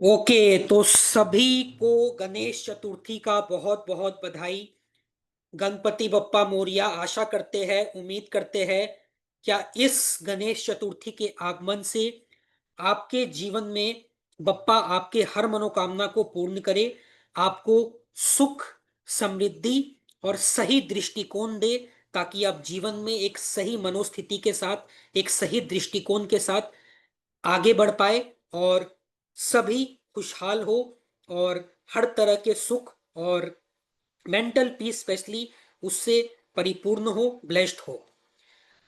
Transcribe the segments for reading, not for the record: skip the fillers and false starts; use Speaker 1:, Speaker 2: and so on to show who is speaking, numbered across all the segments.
Speaker 1: Okay, तो सभी को गणेश चतुर्थी का बहुत बहुत बधाई। गणपति बप्पा मोरिया। आशा करते हैं, उम्मीद करते हैं क्या इस गणेश चतुर्थी के आगमन से आपके जीवन में बप्पा आपके हर मनोकामना को पूर्ण करे, आपको सुख, समृद्धि और सही दृष्टिकोण दे, ताकि आप जीवन में एक सही मनोस्थिति के साथ, एक सही दृष्टिकोण के साथ आगे बढ़ पाए और सभी खुशहाल हो और हर तरह के सुख और मेंटल पीस स्पेशली उससे परिपूर्ण हो, ब्लेस्ड हो।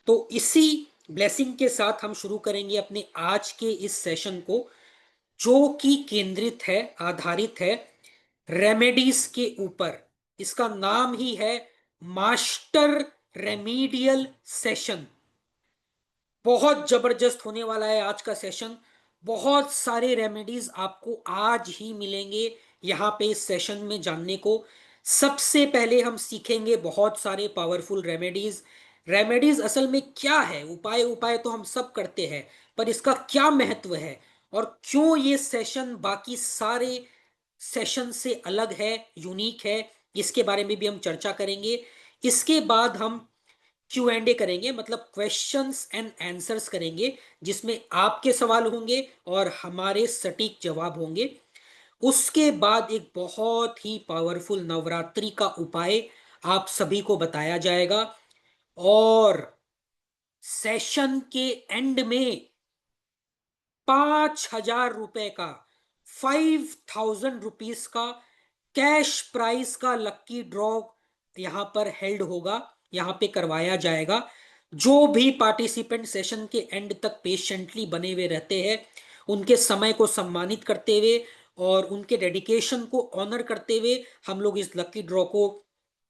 Speaker 1: तो इसी ब्लेसिंग के साथ हम शुरू करेंगे अपने आज के इस सेशन को, जो कि केंद्रित है, आधारित है रेमेडीज के ऊपर। इसका नाम ही है मास्टर रेमीडियल सेशन। बहुत जबरदस्त होने वाला है आज का सेशन। बहुत सारे रेमेडीज आपको आज ही मिलेंगे यहाँ पे इस सेशन में जानने को। सबसे पहले हम सीखेंगे बहुत सारे पावरफुल रेमेडीज। रेमेडीज असल में क्या है? उपाय उपाय तो हम सब करते हैं, पर इसका क्या महत्व है और क्यों ये सेशन बाकी सारे सेशन से अलग है, यूनिक है, इसके बारे में भी हम चर्चा करेंगे। इसके बाद हम क्यू एंड ए करेंगे, मतलब क्वेश्चंस एंड आंसर्स करेंगे, जिसमें आपके सवाल होंगे और हमारे सटीक जवाब होंगे। उसके बाद एक बहुत ही पावरफुल नवरात्रि का उपाय आप सभी को बताया जाएगा और सेशन के एंड में 5,000 रुपए का, 5,000 रुपीज का कैश प्राइस का लक्की ड्रॉ यहां पर हेल्ड होगा, यहां पे करवाया जाएगा। जो भी पार्टिसिपेंट सेशन के एंड तक पेशेंटली बने हुए रहते हैं, उनके समय को सम्मानित करते हुए और उनके डेडिकेशन को ऑनर करते हुए हम लोग इस लक्की ड्रॉ को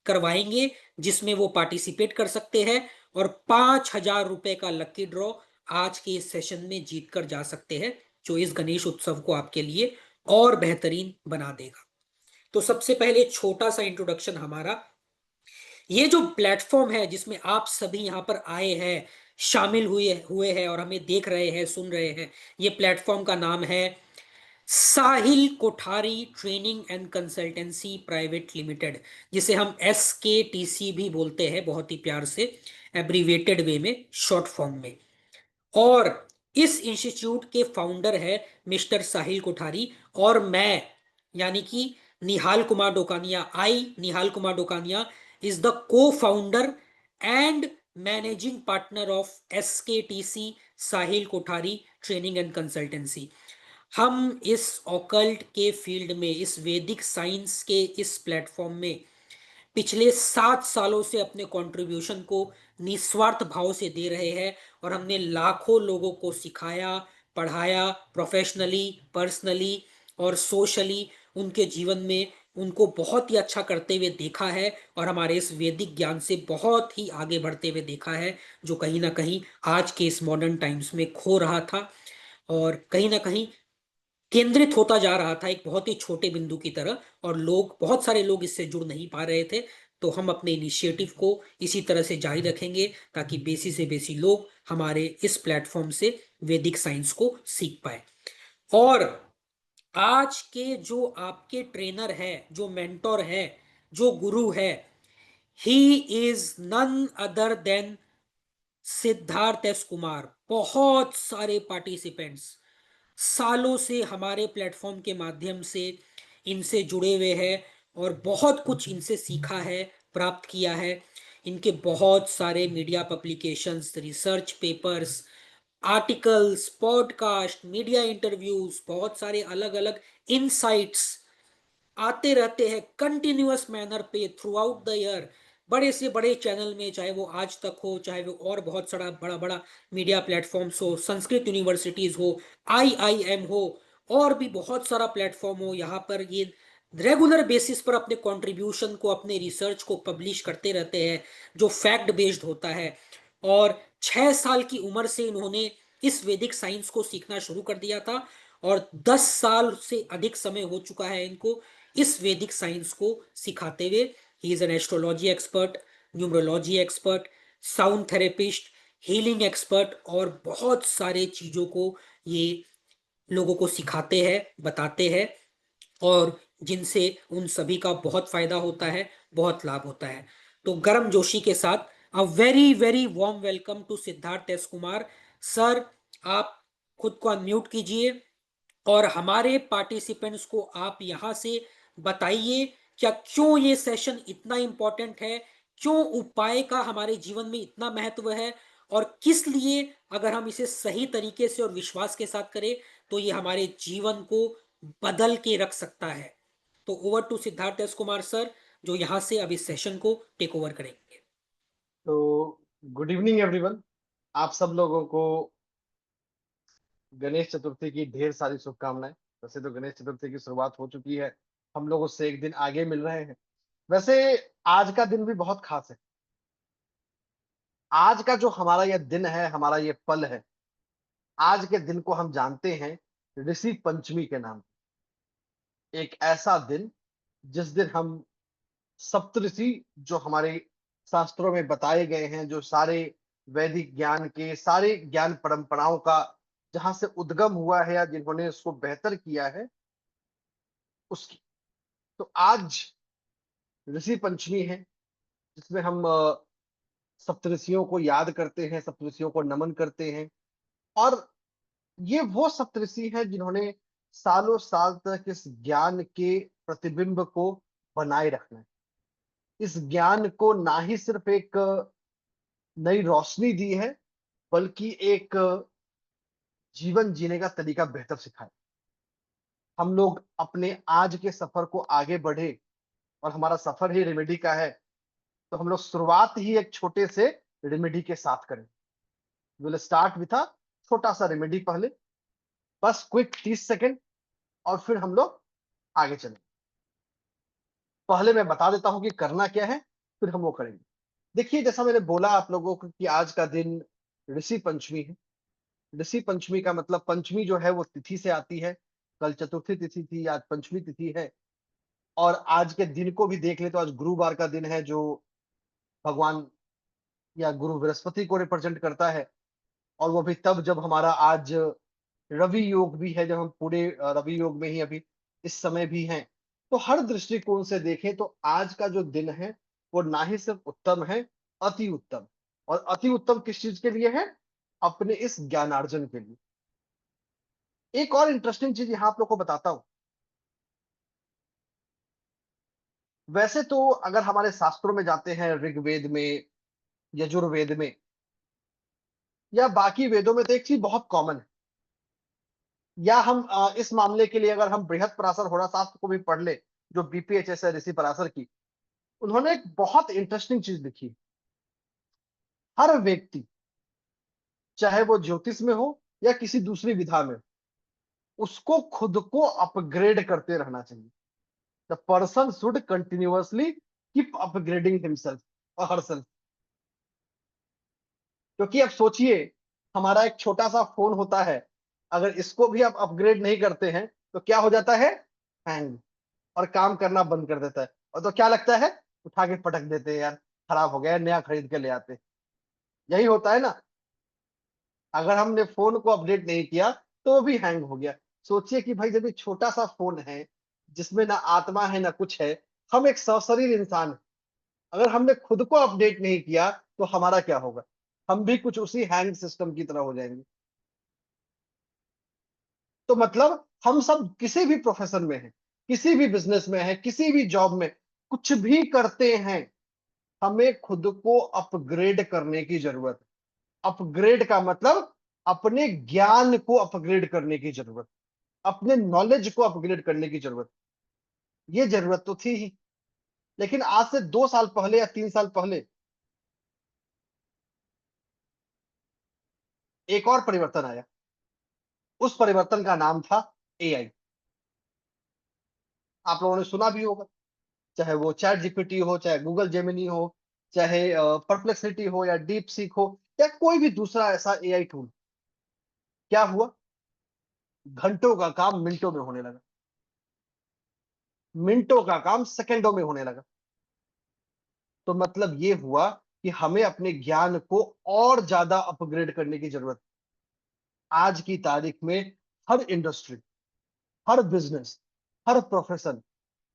Speaker 1: करवाएंगे, जिसमें वो पार्टिसिपेट कर सकते हैं और 5,000 रुपए का लक्की ड्रॉ आज के इस सेशन में जीत कर जा सकते हैं, जो इस गणेश उत्सव को आपके लिए और बेहतरीन बना देगा। तो सबसे पहले छोटा सा इंट्रोडक्शन हमारा। ये जो प्लेटफॉर्म है जिसमें आप सभी यहाँ पर आए हैं, शामिल हुए हुए हैं और हमें देख रहे हैं, सुन रहे हैं, ये प्लेटफॉर्म का नाम है Sahil Kothari training and consultancy private limited, जिसे हम SKTC भी बोलते हैं, बहुत ही प्यार से एब्रीवेटेड वे में, शॉर्ट फॉर्म में। और इस इंस्टीट्यूट के फाउंडर है मिस्टर साहिल कोठारी और मैं, यानी कि निहाल कुमार डोकानिया। आई निहाल कुमार डोकानिया इज द को founder and managing partner of SKTC Sahil Kothari training and consultancy. हम इस ऑकल्ट के फील्ड में, इस वैदिक साइंस के इस प्लेटफॉर्म में पिछले 7 सालों से अपने कंट्रीब्यूशन को निस्वार्थ भाव से दे रहे हैं और हमने लाखों लोगों को सिखाया, पढ़ाया, प्रोफेशनली, पर्सनली और सोशली उनके जीवन में उनको बहुत ही अच्छा करते हुए देखा है और हमारे इस वैदिक ज्ञान से बहुत ही आगे बढ़ते हुए देखा है, जो कहीं ना कहीं आज के इस मॉडर्न टाइम्स में खो रहा था और कहीं ना कहीं केंद्रित होता जा रहा था एक बहुत ही छोटे बिंदु की तरह, और लोग, बहुत सारे लोग इससे जुड़ नहीं पा रहे थे। तो हम अपने इनिशिएटिव को इसी तरह से जारी रखेंगे, ताकि बेसी से बेसी लोग हमारे इस प्लेटफॉर्म से वैदिक साइंस को सीख पाए। और आज के जो आपके ट्रेनर है, जो मेंटोर है, जो गुरु है, he is none other than Siddharth S Kumar. बहुत सारे पार्टिसिपेंट्स सालों से हमारे प्लेटफॉर्म के माध्यम से इनसे जुड़े हुए हैं और बहुत कुछ इनसे सीखा है, प्राप्त किया है। इनके बहुत सारे media publications, research papers, articles, podcast, media interviews, बहुत सारे अलग अलग इनसाइट्स आते रहते हैं कंटिन्यूअस मैनर पे थ्रू आउट द ईयर। बड़े से बड़े चैनल में, चाहे वो आज तक हो, चाहे वो और बहुत सारा बड़ा बड़ा मीडिया प्लेटफॉर्म्स हो, संस्कृत यूनिवर्सिटीज हो, IIM हो, और भी बहुत सारा प्लेटफॉर्म हो, यहाँ पर ये रेगुलर बेसिस पर अपने कंट्रीब्यूशन को, अपने रिसर्च को पब्लिश करते रहते हैं, जो फैक्ट बेस्ड होता है। और 6 साल की उम्र से इन्होंने इस वैदिक साइंस को सीखना शुरू कर दिया था और 10 साल से अधिक समय हो चुका है इनको इस वैदिक साइंस को सिखाते हुए। He is an astrology expert, numerology expert, sound therapist, healing expert और बहुत सारे चीजों को ये लोगों को सिखाते हैं, बताते हैं, और जिनसे उन सभी का बहुत फायदा होता है, बहुत लाभ होता है। तो गर्म जोशी के साथ a very very warm welcome to Siddharth S Kumar sir. आप खुद को अनम्यूट कीजिए और हमारे पार्टिसिपेंट्स को आप यहां से बताइए क्या क्यों ये सेशन इतना इंपॉर्टेंट है, क्यों उपाय का हमारे जीवन में इतना महत्व है, और किस लिए अगर हम इसे सही तरीके से और विश्वास के साथ करें तो ये हमारे जीवन को बदल के रख सकता है। तो over to Siddharth S Kumar sir, जो यहां से अब इस सेशन को टेक ओवर करेंगे।
Speaker 2: तो गुड इवनिंग एवरीवन। आप सब लोगों को गणेश चतुर्थी की ढेर सारी शुभकामनाएं। वैसे तो गणेश चतुर्थी की शुरुआत हो चुकी है, हम लोग उससे एक दिन आगे मिल रहे हैं। वैसे आज का दिन भी बहुत खास है। आज का जो हमारा यह दिन है, हमारा ये पल है, आज के दिन को हम जानते हैं ऋषि पंचमी के नाम। एक ऐसा दिन जिस दिन हम सप्तऋषि, जो हमारे शास्त्रों में बताए गए हैं, जो सारे वैदिक ज्ञान के सारे ज्ञान परंपराओं का जहां से उद्गम हुआ है या जिन्होंने उसको बेहतर किया है, उसकी। तो आज ऋषि पंचमी है, जिसमें हम सप्तऋषियों को याद करते हैं, सप्तऋषियों को नमन करते हैं। और ये वो सप्तऋषि हैं जिन्होंने सालों साल तक इस ज्ञान के प्रतिबिंब को बनाए रखना है। इस ज्ञान को ना ही सिर्फ एक नई रोशनी दी है, बल्कि एक जीवन जीने का तरीका बेहतर सिखाया। हम लोग अपने आज के सफर को आगे बढ़े, और हमारा सफर ही रेमेडी का है, तो हम लोग शुरुआत ही एक छोटे से रेमेडी के साथ करें। विल स्टार्ट विथ अ छोटा सा रेमेडी पहले, बस क्विक 30 सेकेंड, और फिर हम लोग आगे चलें। पहले मैं बता देता हूं कि करना क्या है, फिर हम वो करेंगे। देखिए, जैसा मैंने बोला आप लोगों को कि आज का दिन ऋषि पंचमी है। ऋषि पंचमी का मतलब, पंचमी जो है वो तिथि से आती है। कल चतुर्थी तिथि थी, आज पंचमी तिथि है। और आज के दिन को भी देख ले तो आज गुरुवार का दिन है, जो भगवान या गुरु बृहस्पति को रिप्रेजेंट करता है। और वो भी तब जब हमारा आज रवि योग भी है, जब हम पूरे रवि योग में ही अभी इस समय भी हैं। तो हर दृष्टिकोण से देखें तो आज का जो दिन है वो ना ही सिर्फ उत्तम है, अति उत्तम। और अति उत्तम किस चीज के लिए है? अपने इस ज्ञानार्जन के लिए। एक और इंटरेस्टिंग चीज यहां आप लोग को बताता हूं। वैसे तो अगर हमारे शास्त्रों में जाते हैं, ऋग्वेद में, यजुर्वेद में, या बाकी वेदों में, तो एक चीज बहुत कॉमन है। या हम इस मामले के लिए अगर हम बृहत पराशर होरा शास्त्र को भी पढ़ ले, जो बीपीएचएस है ऋषि पराशर की, उन्होंने एक बहुत इंटरेस्टिंग चीज लिखी। हर व्यक्ति, चाहे वो ज्योतिष में हो या किसी दूसरी विधा में, उसको खुद को अपग्रेड करते रहना चाहिए। The person should continuously keep upgrading himself और हरसेल्फ। क्योंकि अब सोचिए, हमारा एक छोटा सा फोन होता है, अगर इसको भी आप अपग्रेड नहीं करते हैं तो क्या हो जाता है? हैंग, और काम करना बंद कर देता है। और तो क्या लगता है? उठा के पटक देते हैं, यार खराब हो गया, नया खरीद के ले आते। यही होता है ना। अगर हमने फोन को अपडेट नहीं किया तो वो भी हैंग हो गया। सोचिए कि भाई, जब ये छोटा सा फोन है, जिसमें ना आत्मा है ना कुछ है, हम एक सशरीर इंसान हैं, अगर हमने खुद को अपडेट नहीं किया तो हमारा क्या होगा? हम भी कुछ उसी हैंग सिस्टम की तरह हो जाएंगे। तो मतलब हम सब किसी भी प्रोफेशन में हैं, किसी भी बिजनेस में है, किसी भी जॉब में, कुछ भी करते हैं, हमें खुद को अपग्रेड करने की जरूरत है। अपग्रेड का मतलब अपने ज्ञान को अपग्रेड करने की जरूरत, अपने नॉलेज को अपग्रेड करने की जरूरत। ये जरूरत तो थी ही, लेकिन आज से 2 साल पहले या 3 साल पहले एक और परिवर्तन आया। उस परिवर्तन का नाम था एआई। आप लोगों ने सुना भी होगा, चाहे वो चैट जीपीटी हो, चाहे गूगल जेमिनी हो, चाहे परप्लेक्सिटी हो, या डीप सीक हो, या कोई भी दूसरा ऐसा एआई टूल। क्या हुआ? घंटों का काम मिनटों में होने लगा, मिनटों का काम सेकंडों में होने लगा। तो मतलब ये हुआ कि हमें अपने ज्ञान को और ज्यादा अपग्रेड करने की जरूरत। आज की तारीख में हर इंडस्ट्री, हर बिजनेस, हर प्रोफेशन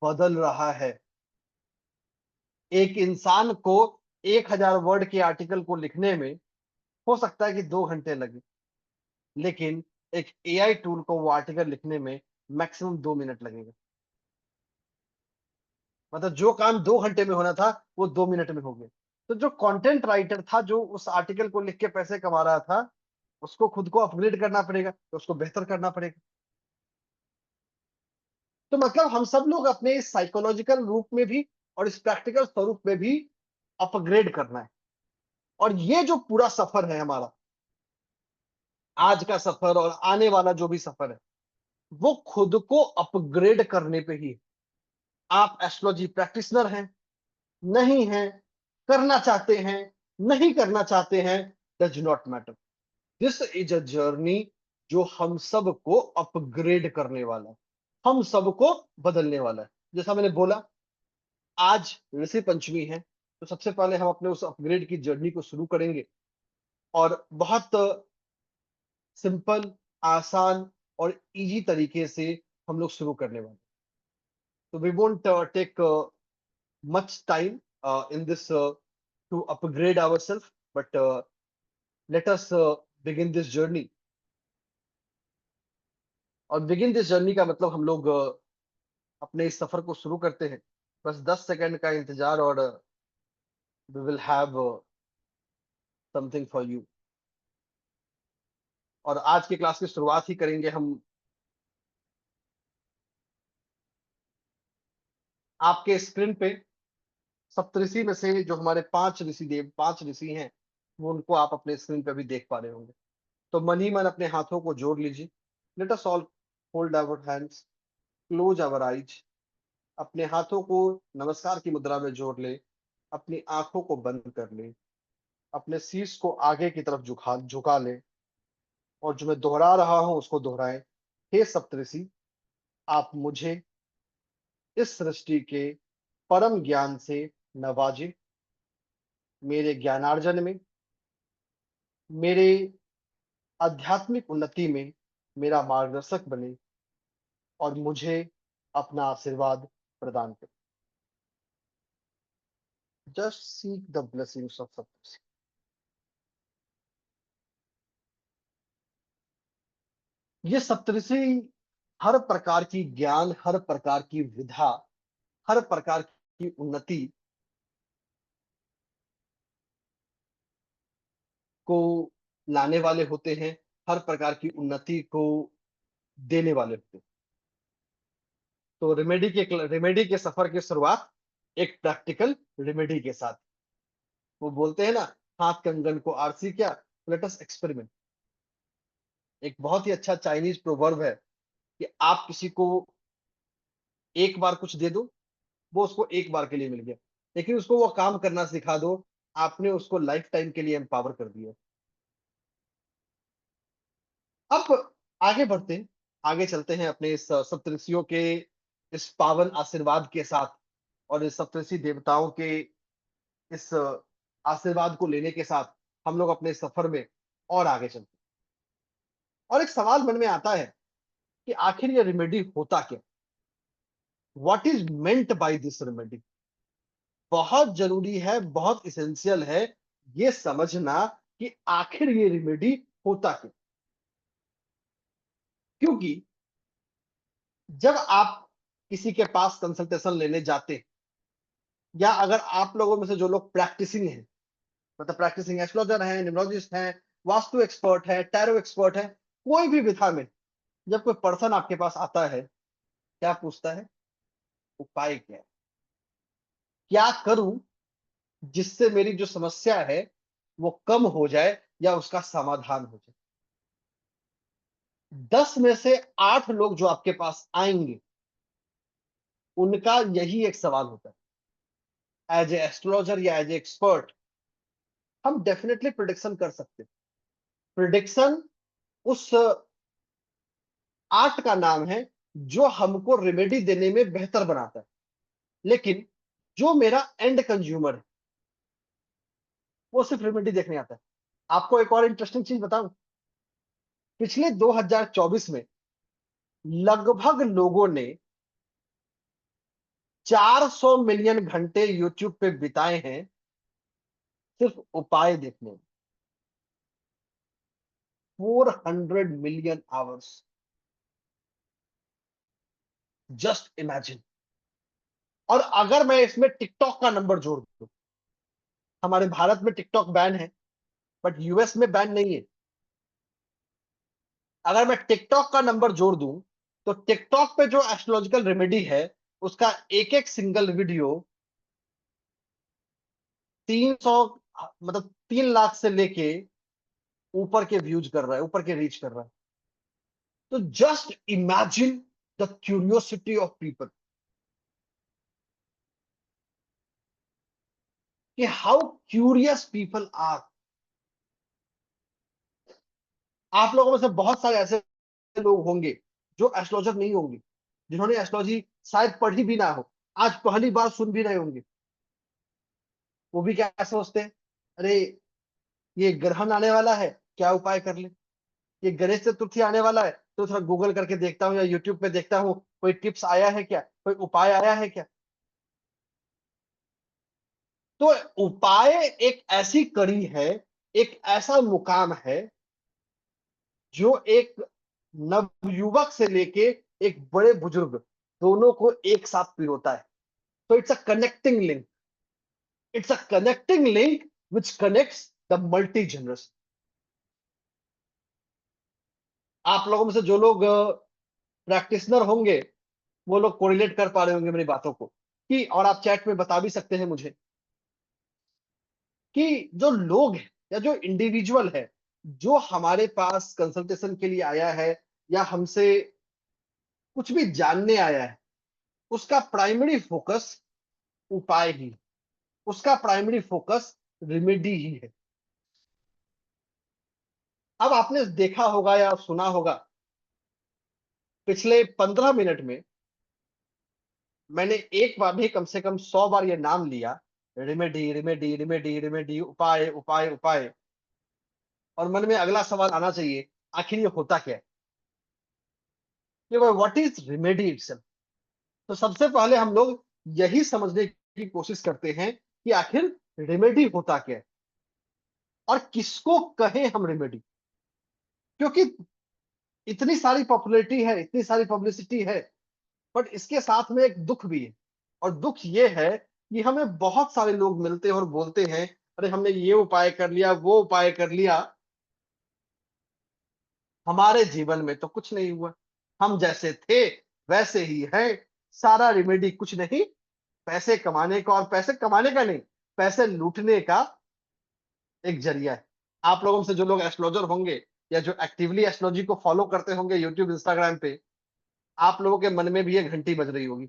Speaker 2: बदल रहा है। एक इंसान को 1,000 वर्ड के आर्टिकल को लिखने में हो सकता है कि 2 घंटे लगे, लेकिन एक एआई टूल को वो आर्टिकल लिखने में मैक्सिमम 2 मिनट लगेगा। मतलब जो काम 2 घंटे में होना था वो 2 मिनट में हो गया। तो जो कंटेंट राइटर था, जो उस आर्टिकल को लिख के पैसे कमा रहा था, उसको खुद को अपग्रेड करना पड़ेगा, तो उसको बेहतर करना पड़ेगा। तो मतलब हम सब लोग अपने इस साइकोलॉजिकल रूप में भी और इस प्रैक्टिकल स्वरूप में भी अपग्रेड करना है। और ये जो पूरा सफर है हमारा, आज का सफर और आने वाला जो भी सफर है, वो खुद को अपग्रेड करने पे ही है। आप एस्ट्रोलॉजी प्रैक्टिशनर हैं, नहीं हैं, करना चाहते हैं, नहीं करना चाहते हैं, does not matter. This is a journey जो हम सबको अपग्रेड करने वाला है, हम सबको बदलने वाला है। जैसा मैंने बोला, आज ऋषि पंचमी है, तो सबसे पहले हम अपने उस अपग्रेड की जर्नी को शुरू करेंगे। और बहुत सिंपल, आसान और इजी तरीके से हम लोग शुरू करने वाले हैं। तो we won't take much time in this to upgrade ourselves, but let us begin this journey. और begin this journey का मतलब हम लोग अपने इस सफर को शुरू करते हैं। बस 10 सेकंड का इंतजार और we will have something for you। और आज की क्लास की शुरुआत ही करेंगे हम आपके स्क्रीन पे सप्तऋषि में से जो हमारे 5 ऋषि देव, 5 ऋषि हैं, वो उनको आप अपने स्क्रीन पे भी देख पा रहे होंगे। तो मन ही मन अपने हाथों को जोड़ लीजिए। Let us all hold our hands, close our eyes. अपने हाथों को नमस्कार की मुद्रा में जोड़ ले, अपनी आंखों को बंद कर ले, अपने शीश को आगे की तरफ झुका झुका ले, और जो मैं दोहरा रहा हूं उसको दोहराएं। हे सप्तऋषि, आप मुझे इस सृष्टि के परम ज्ञान से नवाजे, मेरे ज्ञानार्जन में, मेरे आध्यात्मिक उन्नति में मेरा मार्गदर्शक बने, और मुझे अपना आशीर्वाद प्रदान करें। Just seek the blessings of Saptarishi. ये सप्तऋषि हर प्रकार की ज्ञान, हर प्रकार की विधा, हर प्रकार की उन्नति को लाने वाले होते हैं, हर प्रकार की उन्नति को देने वाले होते हैं। तो रेमेडी के सफर की शुरुआत एक प्रैक्टिकल रेमेडी के साथ। वो बोलते हैं ना, हाथ कंगन को आरसी क्या, लेट अस एक्सपेरिमेंट। एक बहुत ही अच्छा चाइनीज प्रोवर्ब है कि आप किसी को एक बार कुछ दे दो, वो उसको एक बार के लिए मिल गया, लेकिन उसको वो काम करना सिखा दो, आपने उसको लाइफ टाइम के लिए एम्पावर कर दिया। अब आगे बढ़ते हैं, आगे चलते हैं अपने इस सप्तऋषियों के इस पावन आशीर्वाद के साथ, और इस सप्तऋषि देवताओं के इस आशीर्वाद को लेने के साथ हम लोग अपने सफर में और आगे चलते हैं। और एक सवाल मन में आता है कि आखिर ये रेमेडी होता क्या, what is meant by this remedy. बहुत जरूरी है, बहुत इसेंशियल है ये समझना कि आखिर ये रेमेडी होता क्या। क्योंकि जब आप किसी के पास कंसल्टेशन लेने जाते हैं, या अगर आप लोगों में से जो लोग प्रैक्टिसिंग हैं, मतलब प्रैक्टिसिंग एस्ट्रोलॉजर हैं, न्यूमरोलॉजिस्ट हैं, वास्तु एक्सपर्ट है, टैरो एक्सपर्ट है, कोई भी विधा में जब कोई पर्सन आपके पास आता है, क्या पूछता है, उपाय क्या है, क्या करूं जिससे मेरी जो समस्या है वो कम हो जाए या उसका समाधान हो जाए। 10 में से 8 लोग जो आपके पास आएंगे, उनका यही एक सवाल होता है। एज ए एस्ट्रोलॉजर या एज ए एक्सपर्ट हम डेफिनेटली प्रिडिक्शन कर सकते हैं। प्रिडिक्शन उस आर्ट का नाम है जो हमको रेमेडी देने में बेहतर बनाता है। लेकिन जो मेरा एंड कंज्यूमर है, वो सिर्फ रेमेडी देखने आता है। आपको एक और इंटरेस्टिंग चीज बताऊं, पिछले 2024 में लगभग लोगों ने 400 मिलियन घंटे यूट्यूब पे बिताए हैं सिर्फ उपाय देखने में। 400 मिलियन आवर्स, जस्ट इमेजिन। और अगर मैं इसमें टिकटॉक का नंबर जोड़ दूं, हमारे भारत में टिकटॉक बैन है, बट यूएस में बैन नहीं है। अगर मैं टिकटॉक का नंबर जोड़ दूं, तो टिकटॉक पे जो एस्ट्रोलॉजिकल रेमेडी है, उसका एक एक सिंगल वीडियो 300, मतलब 3 लाख से लेके ऊपर के व्यूज कर रहा है, ऊपर के रीच कर रहा है। तो just imagine the curiosity of people, कि हाउ क्यूरियस पीपल आर। आप लोगों में से बहुत सारे ऐसे लोग होंगे जो एस्ट्रोलॉजर नहीं होंगे, जिन्होंने एस्ट्रोलॉजी शायद पढ़ी भी ना हो, आज पहली बार सुन भी रहे होंगे। वो भी क्या सोचते हैं, अरे ये ग्रहण आने वाला है, क्या उपाय कर ले। ये गणेश चतुर्थी आने वाला है, तो थोड़ा गूगल करके देखता हूँ या यूट्यूब पे देखता हूँ, कोई टिप्स आया है क्या, कोई उपाय आया है क्या। तो उपाय एक ऐसी कड़ी है, एक ऐसा मुकाम है, जो एक नवयुवक से लेके एक बड़े बुजुर्ग दोनों को एक साथ पिरोता है। तो it's a connecting link, it's a connecting link which connects the multi generation. आप लोगों में से जो लोग प्रैक्टिशनर होंगे, वो लोग कोरिलेट कर पा रहे होंगे मेरी बातों को, कि और आप चैट में बता भी सकते हैं मुझे, कि जो लोग हैं या जो इंडिविजुअल है, जो हमारे पास कंसल्टेशन के लिए आया है या हमसे कुछ भी जानने आया है, उसका प्राइमरी फोकस उपाय ही, उसका प्राइमरी फोकस रिमेडी ही है। अब आपने देखा होगा या सुना होगा, पिछले 15 मिनट में मैंने एक बार नहीं, कम से कम 100 बार ये नाम लिया, रिमेडी रिमेडी रिमेडी रिमेडी, उपाय उपाय उपाय। और मन में अगला सवाल आना चाहिए, आखिर ये होता क्या है, कि व्हाट इज रिमेडी इटसेल्फ। तो सबसे पहले हम लोग यही समझने की कोशिश करते हैं कि आखिर रेमेडी होता क्या है, और किसको कहें हम रेमेडी। क्योंकि इतनी सारी पॉपुलैरिटी है, इतनी सारी पब्लिसिटी है, बट इसके साथ में एक दुख भी है। और दुख ये है कि हमें बहुत सारे लोग मिलते हैं और बोलते हैं, अरे हमने ये उपाय कर लिया, वो उपाय कर लिया, हमारे जीवन में तो कुछ नहीं हुआ, हम जैसे थे वैसे ही हैं। सारा रेमेडी कुछ नहीं, पैसे कमाने का, और पैसे कमाने का नहीं, पैसे लूटने का एक जरिया है। आप लोगों में से जो लोग एस्ट्रोलॉजर होंगे या जो एक्टिवली एस्ट्रोलॉजी को फॉलो करते होंगे यूट्यूब इंस्टाग्राम पे, आप लोगों के मन में भी ये घंटी बज रही होगी,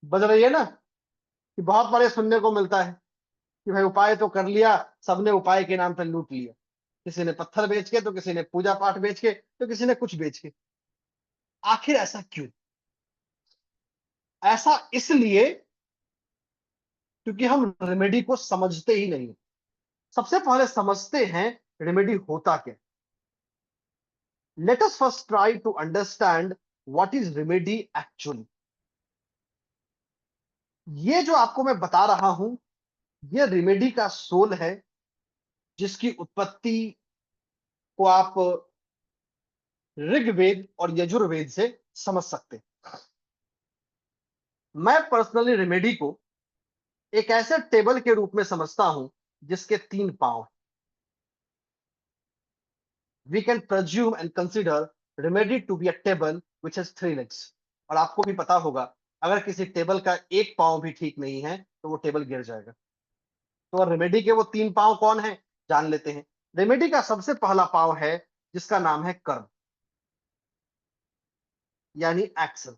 Speaker 2: बज रही है ना, कि बहुत बार ये सुनने को मिलता है कि भाई उपाय तो कर लिया, सबने उपाय के नाम पे लूट लिया। किसी ने पत्थर बेच के, तो किसी ने पूजा पाठ बेच के, तो किसी ने कुछ बेच के। आखिर ऐसा क्यों? ऐसा इसलिए क्योंकि हम रेमेडी को समझते ही नहीं। सबसे पहले समझते हैं रेमेडी होता क्या। Let us first try to understand what is remedy actually. ये जो आपको मैं बता रहा हूं, ये रेमेडी का सोल है, जिसकी उत्पत्ति को आप ऋग्वेद और यजुर्वेद से समझ सकते हैं। मैं पर्सनली रेमेडी को एक ऐसे टेबल के रूप में समझता हूं जिसके 3 पांव। We can presume and consider remedy to be a table which has 3 legs। और आपको भी पता होगा, अगर किसी टेबल का एक पांव भी ठीक नहीं है, तो वो टेबल गिर जाएगा। तो रेमेडी के वो 3 पांव कौन है, जान लेते हैं। रेमेडी का सबसे पहला पांव है, जिसका नाम है कर्म, यानी एक्शन।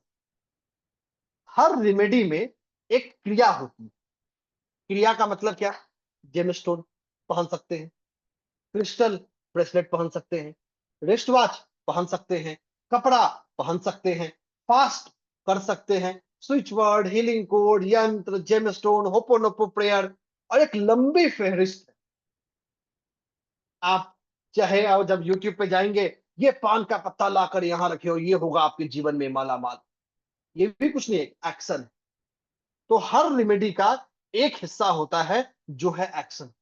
Speaker 2: हर रेमेडी में एक क्रिया होती है। क्रिया का मतलब क्या? जेमस्टोन पहन सकते हैं, क्रिस्टल ब्रेसलेट पहन सकते हैं, रिस्ट वॉच पहन सकते हैं, कपड़ा पहन सकते हैं, फास्ट कर सकते हैं, स्विच वर्ड, हीलिंग कोड, यंत्र, जेमस्टोन, होपोनोपो प्रेयर, और एक लंबी फेहरिस्त है। आप चाहे, और जब यूट्यूब पे जाएंगे, ये पान का पत्ता लाकर यहां रखे और ये होगा आपके जीवन में माला माल। ये भी कुछ नहीं है, एक्शन है। तो हर रेमेडी का एक हिस्सा होता है जो है एक्शन।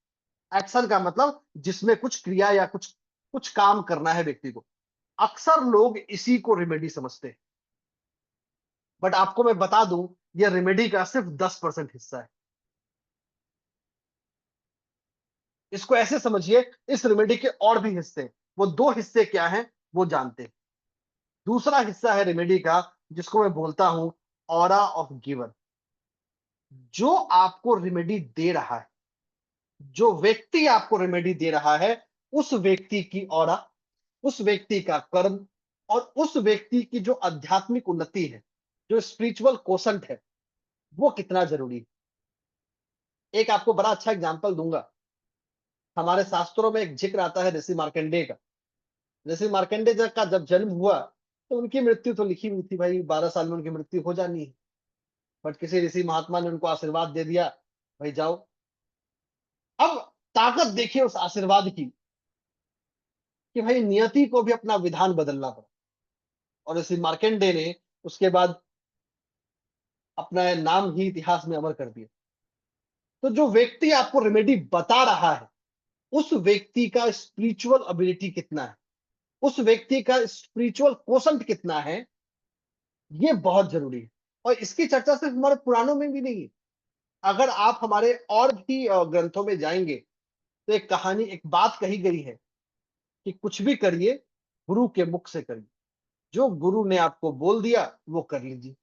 Speaker 2: एक्शन का मतलब जिसमें कुछ क्रिया या कुछ कुछ काम करना है व्यक्ति को। अक्सर लोग इसी को रेमेडी समझते हैं, बट आपको मैं बता दूं, यह रेमेडी का सिर्फ 10% हिस्सा है। इसको ऐसे समझिए, इस रेमेडी के और भी हिस्से हैं। वो दो हिस्से क्या हैं वो जानते हैं। दूसरा हिस्सा है रेमेडी का, जिसको मैं बोलता हूं ऑरा ऑफ गिवर। जो आपको रेमेडी दे रहा है, जो व्यक्ति आपको रेमेडी दे रहा है, उस व्यक्ति की ऑरा, उस व्यक्ति का कर्म, और उस व्यक्ति की जो आध्यात्मिक उन्नति है, जो स्पिरिचुअल कोशंट है, वो कितना जरूरी है। एक आपको बड़ा अच्छा एग्जांपल दूंगा। हमारे शास्त्रों में एक जिक्र आता है ऋषि मार्कंडेय का। ऋषि मार्कंडेय जी का जब जन्म हुआ, तो उनकी मृत्यु तो लिखी हुई थी भाई, 12 साल में उनकी मृत्यु हो जानी है। बट किसी ऋषि महात्मा ने उनको आशीर्वाद दे दिया, भाई जाओ। अब ताकत देखिए उस आशीर्वाद की, कि भाई नियति को भी अपना विधान बदलना पड़ा। और ऋषि मार्कंडेय ने उसके बाद अपना नाम ही इतिहास में अमर कर दिया। तो जो व्यक्ति आपको रेमेडी बता रहा है, उस व्यक्ति का स्पिरिचुअल एबिलिटी कितना है, उस व्यक्ति का स्पिरिचुअल कोशंट कितना है, ये बहुत जरूरी है। और इसकी चर्चा सिर्फ हमारे पुराणों में भी नहीं है। अगर आप हमारे और भी ग्रंथों में जाएंगे, तो एक कहानी, एक बात कही गई है कि कुछ भी करिए गुरु के मुख से करिए। जो गुरु ने आपको बोल दिया वो कर लीजिए।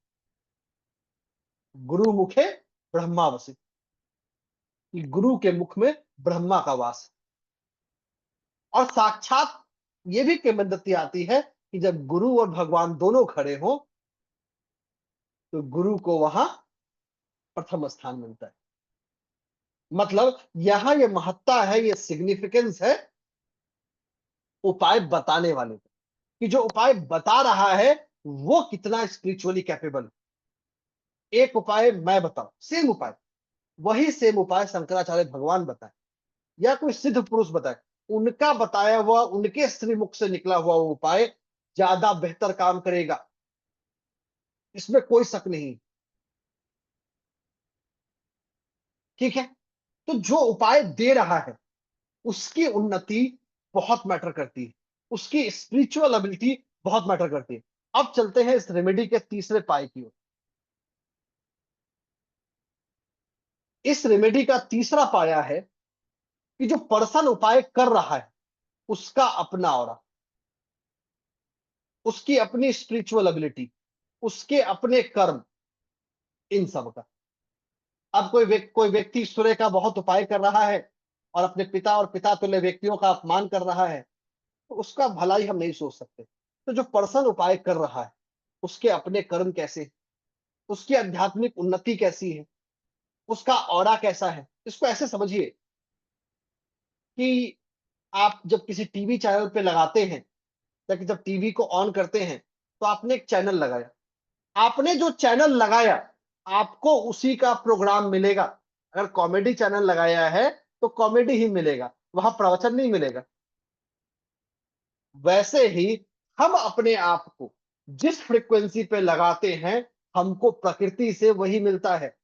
Speaker 2: गुरु मुखे ब्रह्मा वसि, कि गुरु के मुख में ब्रह्मा का वास है। और साक्षात ये भी किंवदंती आती है कि जब गुरु और भगवान दोनों खड़े हो, तो गुरु को वहां प्रथम स्थान मिलता है। मतलब यहां ये महत्ता है, ये सिग्निफिकेंस है उपाय बताने वाले को, कि जो उपाय बता रहा है वो कितना स्पिरिचुअली कैपेबल। एक उपाय मैं बताऊं, सेम उपाय, वही सेम उपाय शंकराचार्य भगवान बताए या कोई सिद्ध पुरुष बताए, उनका बताया हुआ, उनके श्रीमुख से निकला हुआ वो उपाय ज्यादा बेहतर काम करेगा, इसमें कोई शक नहीं। ठीक है। तो जो उपाय दे रहा है उसकी उन्नति बहुत मैटर करती है, उसकी स्पिरिचुअल एबिलिटी बहुत मैटर करती है। अब चलते हैं इस रेमेडी के तीसरे पाए की ओर। इस रेमेडी का तीसरा पाया है कि जो पर्सन उपाय कर रहा है उसका अपना ऑरा, उसकी अपनी स्पिरिचुअल एबिलिटी, उसके अपने कर्म, इन सब का। अब कोई व्यक्ति सूर्य का बहुत उपाय कर रहा है और अपने पिता और पिता तुल्य व्यक्तियों का अपमान कर रहा है, तो उसका भलाई हम नहीं सोच सकते। तो जो पर्सन उपाय कर रहा है उसके अपने कर्म कैसे हैं, उसकी आध्यात्मिक उन्नति कैसी है, उसका ऑरा कैसा है। इसको ऐसे समझिए कि आप जब किसी टीवी चैनल पे लगाते हैं, या कि जब टीवी को ऑन करते हैं, तो आपने एक चैनल लगाया, आपने जो चैनल लगाया आपको उसी का प्रोग्राम मिलेगा। अगर कॉमेडी चैनल लगाया है तो कॉमेडी ही मिलेगा, वहां प्रवचन नहीं मिलेगा। वैसे ही हम अपने आप को जिस फ्रीक्वेंसी पे लगाते हैं, हमको प्रकृति से वही मिलता है।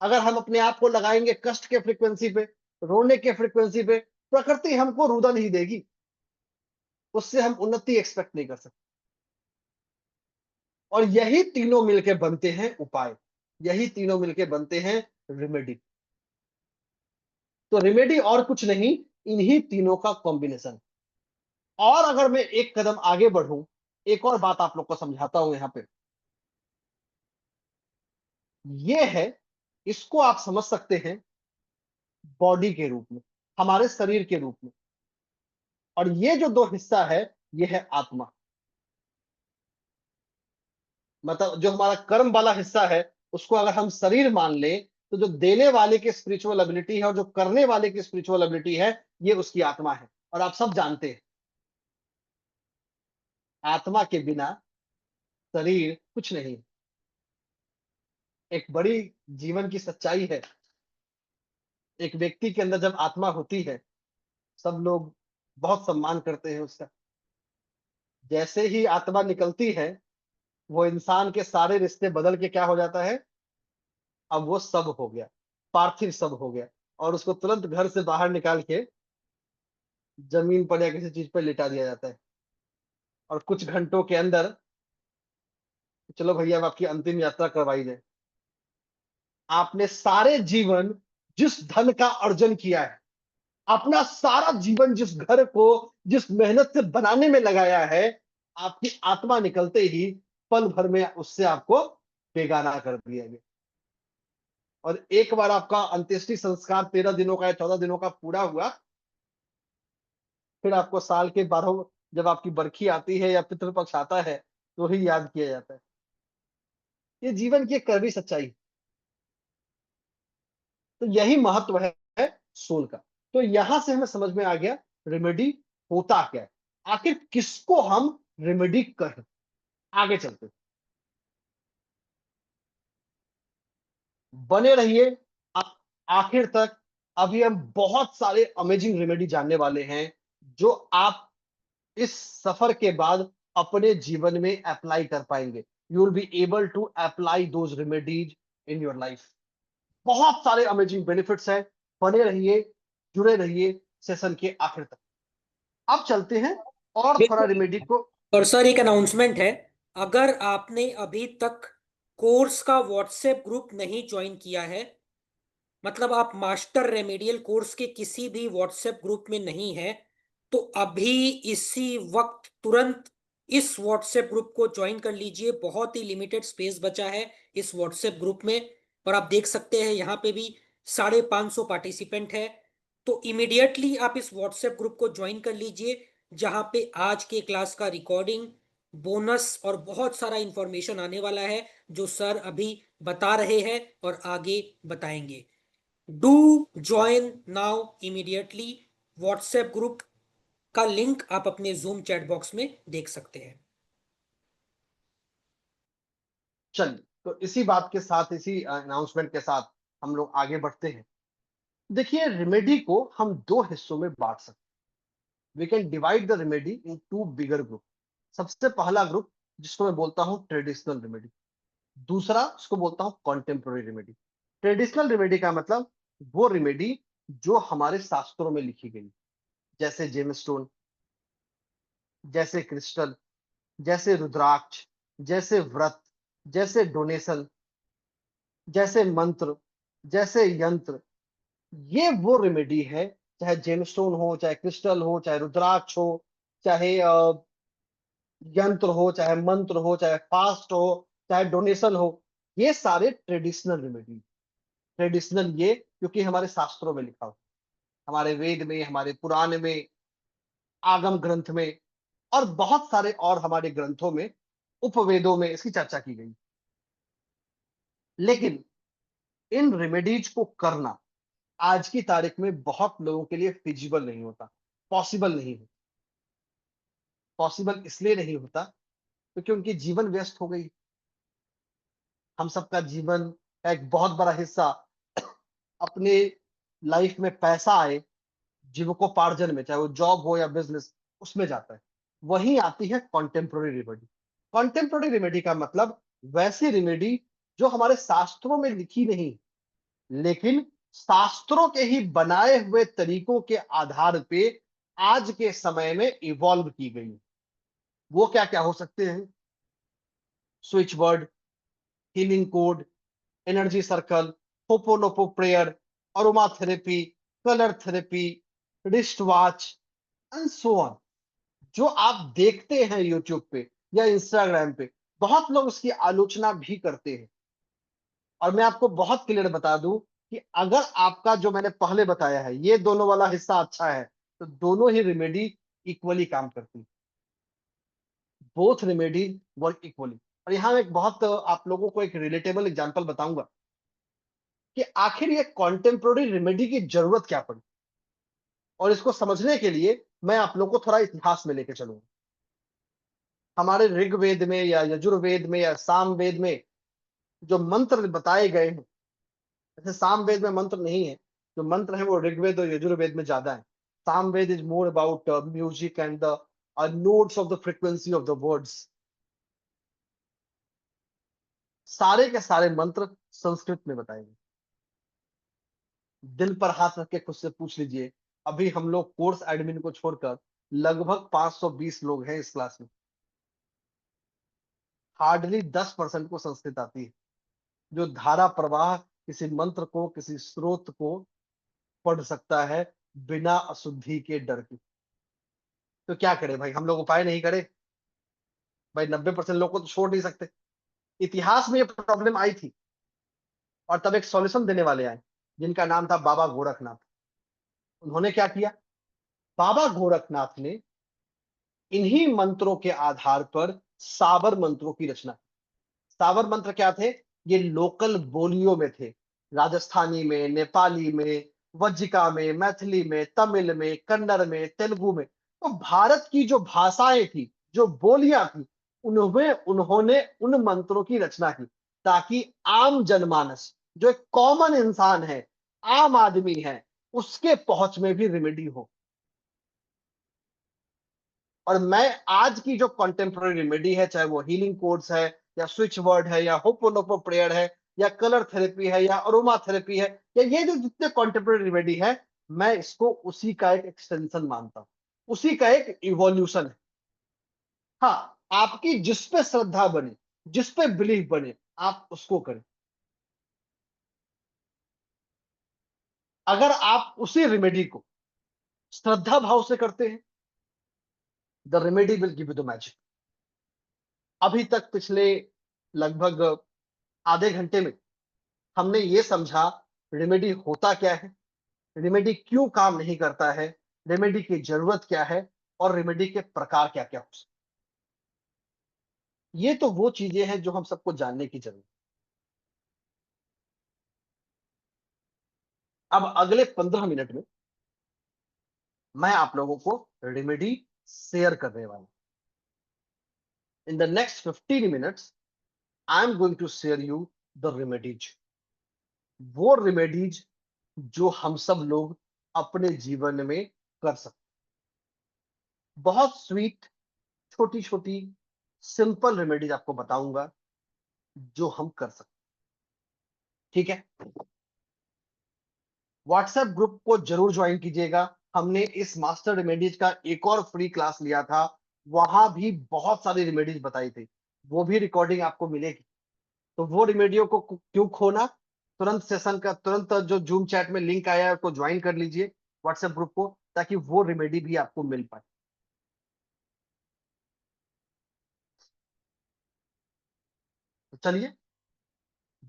Speaker 2: अगर हम अपने आप को लगाएंगे कष्ट के फ्रीक्वेंसी पे, रोने के फ्रीक्वेंसी पे, प्रकृति हमको रुदन ही देगी, उससे हम उन्नति एक्सपेक्ट नहीं कर सकते। और यही तीनों मिलके बनते हैं उपाय, यही तीनों मिलके बनते हैं रेमेडी। तो रेमेडी और कुछ नहीं, इन्हीं तीनों का कॉम्बिनेशन। और अगर मैं एक कदम आगे बढ़ूं, एक और बात आप लोग को समझाता हूं यहां पे। ये है, इसको आप समझ सकते हैं बॉडी के रूप में, हमारे शरीर के रूप में। और ये जो दो हिस्सा है, ये है आत्मा। मतलब जो हमारा कर्म वाला हिस्सा है, उसको अगर हम शरीर मान लें, तो जो देने वाले की स्पिरिचुअल एबिलिटी है और जो करने वाले की स्पिरिचुअल एबिलिटी है, ये उसकी आत्मा है। और आप सब जानते हैं, आत्मा के बिना शरीर कुछ नहीं। एक बड़ी जीवन की सच्चाई है, एक व्यक्ति के अंदर जब आत्मा होती है, सब लोग बहुत सम्मान करते हैं उसका। जैसे ही आत्मा निकलती है, वो इंसान के सारे रिश्ते बदल के क्या हो जाता है, अब वो सब हो गया, पार्थिव सब हो गया, और उसको तुरंत घर से बाहर निकाल के जमीन पर या किसी चीज पर लिटा दिया जाता है। और कुछ घंटों के अंदर, चलो भैया अब आपकी अंतिम यात्रा करवाई जाए। आपने सारे जीवन जिस धन का अर्जन किया है, अपना सारा जीवन जिस घर को जिस मेहनत से बनाने में लगाया है, आपकी आत्मा निकलते ही पल भर में उससे आपको बेगाना कर दिया गया। और एक बार आपका अंत्येष्टि संस्कार 13 दिनों का या 14 दिनों का पूरा हुआ, फिर आपको साल के 12, जब आपकी बरखी आती है या पितृपक्ष आता है, तो ही याद किया जाता है। ये जीवन की एक कड़वी सच्चाई है। तो यही महत्व है सोल का। तो यहां से हमें समझ में आ गया रेमेडी होता क्या है, आखिर किसको हम रेमेडी कहें। आगे चलते हैं। बने रहिए आ- आखिर तक। अभी हम बहुत सारे अमेजिंग रेमेडी जानने वाले हैं, जो आप इस सफर के बाद अपने जीवन में अप्लाई कर पाएंगे। You will be able to apply those remedies in your life. बहुत सारे अमेजिंग बेनिफिट्स हैं। बने रहिए, जुड़े रहिए सेशन के आखिर तक। अब चलते हैं और थोड़ा
Speaker 1: बिल्कुल।
Speaker 2: रेमेडी को।
Speaker 1: और सर एक अनाउंसमेंट है, अगर आपने अभी तक कोर्स का व्हाट्सएप ग्रुप नहीं ज्वाइन किया है, मतलब आप मास्टर रेमेडियल कोर्स के किसी भी व्हाट्सएप ग्रुप में नहीं है, तो अभी इसी वक्त तुरंत इस व्हाट्सएप ग्रुप को ज्वाइन कर लीजिए। बहुत ही लिमिटेड स्पेस बचा है इस व्हाट्सएप ग्रुप में। और आप देख सकते हैं यहाँ पे भी 550 पार्टिसिपेंट है। तो इमिडिएटली आप इस व्हाट्सएप ग्रुप को ज्वाइन कर लीजिए, जहाँ पे आज के क्लास का रिकॉर्डिंग, बोनस और बहुत सारा इंफॉर्मेशन आने वाला है, जो सर अभी बता रहे हैं और आगे बताएंगे। Do join now immediately. WhatsApp group का लिंक आप अपने जूम चैट बॉक्स में देख सकते हैं।
Speaker 2: चलिए, तो इसी बात के साथ, इसी अनाउंसमेंट के साथ हम लोग आगे बढ़ते हैं। देखिए, रेमेडी को हम दो हिस्सों में बांट सकते हैं। We can divide the remedy in two bigger group. सबसे पहला ग्रुप, जिसको मैं बोलता हूं ट्रेडिशनल रेमेडी। दूसरा उसको बोलता हूं कॉन्टेम्पोररी रेमेडी। ट्रेडिशनल रेमेडी का मतलब वो रेमेडी जो हमारे शास्त्रों में लिखी गई, जैसे जेमस्टोन, जैसे क्रिस्टल, जैसे रुद्राक्ष, जैसे व्रत, जैसे डोनेशन, जैसे मंत्र, जैसे यंत्र। ये वो रेमेडी है, चाहे जेमस्टोन हो, चाहे क्रिस्टल हो, चाहे रुद्राक्ष हो, चाहे यंत्र हो, चाहे मंत्र हो, चाहे फास्ट हो, चाहे डोनेशन हो। ये सारे ट्रेडिशनल रेमेडी। ट्रेडिशनल ये क्योंकि हमारे शास्त्रों में लिखा हो, हमारे वेद में, हमारे पुराण में, आगम ग्रंथ में, और बहुत सारे और हमारे ग्रंथों में, उपवेदों में इसकी चर्चा की गई। लेकिन इन रेमेडीज को करना आज की तारीख में बहुत लोगों के लिए फिजिबल नहीं होता, पॉसिबल नहीं होता। पॉसिबल इसलिए नहीं होता क्योंकि उनकी जीवन व्यस्त हो गई। हम सबका जीवन का एक बहुत बड़ा हिस्सा अपने लाइफ में पैसा आए, जीविकोपार्जन में, चाहे वो जॉब हो या बिजनेस, उसमें जाता है। वहीं आती है कॉन्टेम्पोररी रेमेडी। कॉन्टेम्पोररी रेमेडी का मतलब वैसी रेमेडी जो हमारे शास्त्रों में लिखी नहीं, लेकिन शास्त्रों के ही बनाए हुए तरीकों के आधार पे आज के समय में इवॉल्व की गई। वो क्या क्या हो सकते हैं? Switch word, healing code, energy circle, ho'oponopono prayer, aroma therapy, colour therapy, wrist watch, and so on. जो आप देखते हैं यूट्यूब पे या इंस्टाग्राम पे, बहुत लोग उसकी आलोचना भी करते हैं। और मैं आपको बहुत क्लियर बता दूं कि अगर आपका जो मैंने पहले बताया है, ये दोनों वाला हिस्सा अच्छा है, तो दोनों ही रेमेडी इक्वली काम करती। Both remedy work equally. और यहाँ एक बहुत आप लोगों को एक रिलेटेबल एग्जांपल बताऊंगा कि आखिर ये कॉन्टेम्पोररी रेमेडी की जरूरत क्या पड़ी। और इसको समझने के लिए मैं आप लोगों को थोड़ा इतिहास में लेके चलूंगा। हमारे ऋग्वेद में या यजुर्वेद में या सामवेद में जो मंत्र बताए गए हैं, जैसे सामवेद में मंत्र नहीं है, जो मंत्र है वो ऋग्वेद और यजुर्वेद में ज्यादा है। Samaveda is more about music and the notes of the frequency of the words. सारे के सारे मंत्र संस्कृत में बताएंगे। दिल पर हाथ रख के खुद से पूछ लीजिए, अभी हम लोग कोर्स एडमिन को छोड़कर लगभग 520 लोग हैं इस क्लास में, हार्डली 10% को संस्कृत आती है, जो धारा प्रवाह किसी मंत्र को, किसी स्रोत को पढ़ सकता है बिना अशुद्धि के डर के। तो क्या करें भाई, हम लोग उपाय नहीं करें भाई? 90% लोग को तो छोड़ नहीं सकते। इतिहास में ये प्रॉब्लम आई थी और तब एक सॉल्यूशन देने वाले आए, जिनका नाम था बाबा गोरखनाथ। उन्होंने क्या किया? बाबा गोरखनाथ ने इन्हीं मंत्रों के आधार पर साबर मंत्रों की रचना। सावर मंत्र क्या थे? ये लोकल बोलियों में थे, राजस्थानी में, नेपाली में, वज्जिका में, मैथिली में, तमिल में, कन्नड़ में, तेलुगु में। तो भारत की जो भाषाएं थी, जो बोलियां थी, उनमें उन्होंने उन मंत्रों की रचना की, ताकि आम जनमानस, जो एक कॉमन इंसान है, आम आदमी है, उसके पहुंच में भी रेमेडी हो। और मैं आज की जो कॉन्टेम्प्रेरी रेमेडी है, चाहे वो हीलिंग कोड्स है, या स्विच वर्ड है, या होपोनोपो प्रेयर है, या कलर थेरेपी है, या अरोमा थेरेपी है, या ये जो जितने कॉन्टेम्प्रेरी रेमेडी है, मैं इसको उसी का एक एक्सटेंशन मानता हूं, उसी का एक इवोल्यूशन है। हाँ, आपकी जिस पे श्रद्धा बने, जिस पे बिलीफ बने, आप उसको करें। अगर आप उसी रेमेडी को श्रद्धा भाव से करते हैं, the remedy will give you the magic. अभी तक पिछले लगभग आधे घंटे में हमने ये समझा रेमेडी होता क्या है, रेमेडी क्यों काम नहीं करता है, रेमेडी की जरूरत क्या है, और रेमेडी के प्रकार क्या क्या हो सकते। ये तो वो चीजें हैं जो हम सबको जानने की जरूरत है। अब अगले 15 मिनट में मैं आप लोगों को रेमेडी शेयर करने वाला हूं। In the next 15 minutes I am going to share you the remedies, वो रेमेडीज जो हम सब लोग अपने जीवन में कर सकते। बहुत स्वीट, छोटी छोटी, सिंपल रेमेडीज आपको बताऊंगा जो हम कर सकते। ठीक है? व्हाट्सएप ग्रुप को जरूर ज्वाइन कीजिएगा। हमने इस मास्टर रेमेडीज का एक और फ्री क्लास लिया था, वहां भी बहुत सारी रेमेडीज बताई थी, वो भी रिकॉर्डिंग आपको मिलेगी। तो वो रेमेडियो को क्यों खोना? तुरंत सेशन का, तुरंत जो जूम चैट में लिंक आया है उसको ज्वाइन कर लीजिए व्हाट्सएप ग्रुप को, ताकि वो रेमेडी भी आपको मिल पाए। तो चलिए,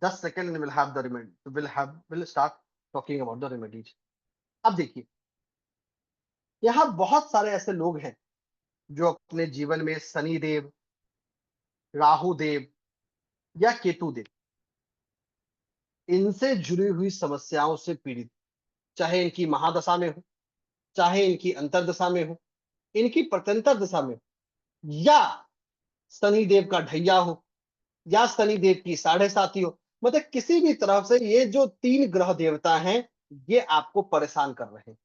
Speaker 2: 10 second will have the remedy, will start talking about the remedies. अब देखिए, यहाँ बहुत सारे ऐसे लोग हैं जो अपने जीवन में शनि देव, राहु देव, या केतु देव, इनसे जुड़ी हुई समस्याओं से पीड़ित, चाहे इनकी महादशा में हो, चाहे इनकी अंतरदशा में हो, इनकी प्रत्यंतर दशा में हो, या शनि देव का ढैया हो, या शनि देव की साढ़े साती हो, मतलब किसी भी तरफ से ये जो 3 ग्रह देवता हैं, ये आपको परेशान कर रहे हैं।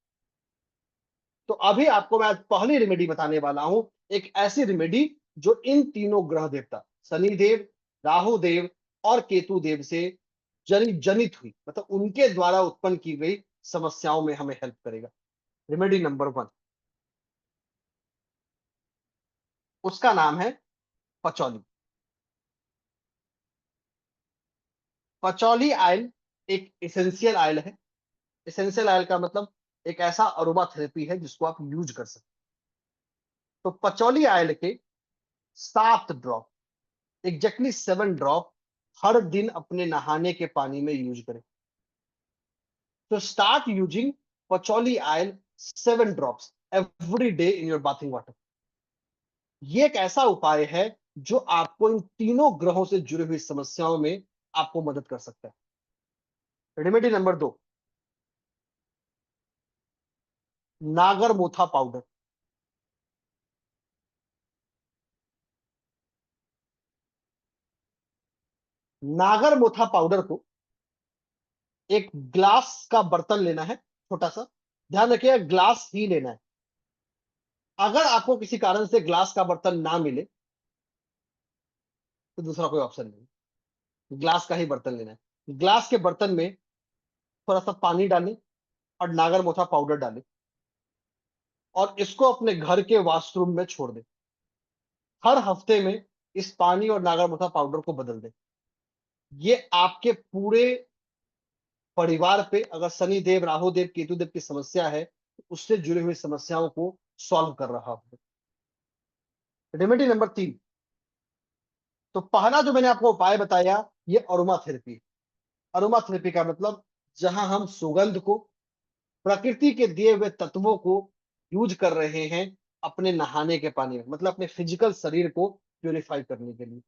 Speaker 2: तो अभी आपको मैं आज पहली रेमेडी बताने वाला हूं, एक ऐसी रेमेडी जो इन तीनों ग्रह देवता, शनि देव, राहु देव और केतु देव से जनित हुई, मतलब उनके द्वारा उत्पन्न की गई समस्याओं में हमें हेल्प करेगा। रेमेडी नंबर 1, उसका नाम है पचौली। पचौली आयल एक इसेंशियल आयल है। इसेंशियल आयल का मतलब एक ऐसा अरोमा थेरेपी है जिसको आप यूज कर सकते। तो पचौली आयल के 7 ड्रॉप, एग्जैक्टली 7 ड्रॉप, हर दिन अपने नहाने के पानी में यूज करें। तो start using patchouli oil 7 drops every day in your bathing water. ये एक ऐसा उपाय है जो आपको इन तीनों ग्रहों से जुड़ी हुई समस्याओं में आपको मदद कर सकता है। रेमेडी नंबर 2, नागर मोथा पाउडर। नागर मोथा पाउडर को एक ग्लास का बर्तन लेना है, छोटा सा, ध्यान रखिएगा ग्लास ही लेना है। अगर आपको किसी कारण से ग्लास का बर्तन ना मिले तो दूसरा कोई ऑप्शन नहीं, ग्लास का ही बर्तन लेना है। ग्लास के बर्तन में थोड़ा सा पानी डालें और नागर मोथा पाउडर डालें और इसको अपने घर के वॉशरूम में छोड़ दें। हर हफ्ते में इस पानी और नागर मोथा पाउडर को बदल दें। ये आपके पूरे परिवार पे अगर शनि देव, राहु देव, केतु देव की समस्या है तो उससे जुड़ी हुई समस्याओं को सॉल्व कर रहा है। रेमेडी नंबर 3, तो पहला जो मैंने आपको उपाय बताया ये अरोमा थेरेपी। अरोमा थेरेपी का मतलब जहां हम सुगंध को, प्रकृति के दिए हुए तत्वों को यूज कर रहे हैं अपने नहाने के पानी में, मतलब अपने फिजिकल शरीर को प्यूरिफाई करने के लिए।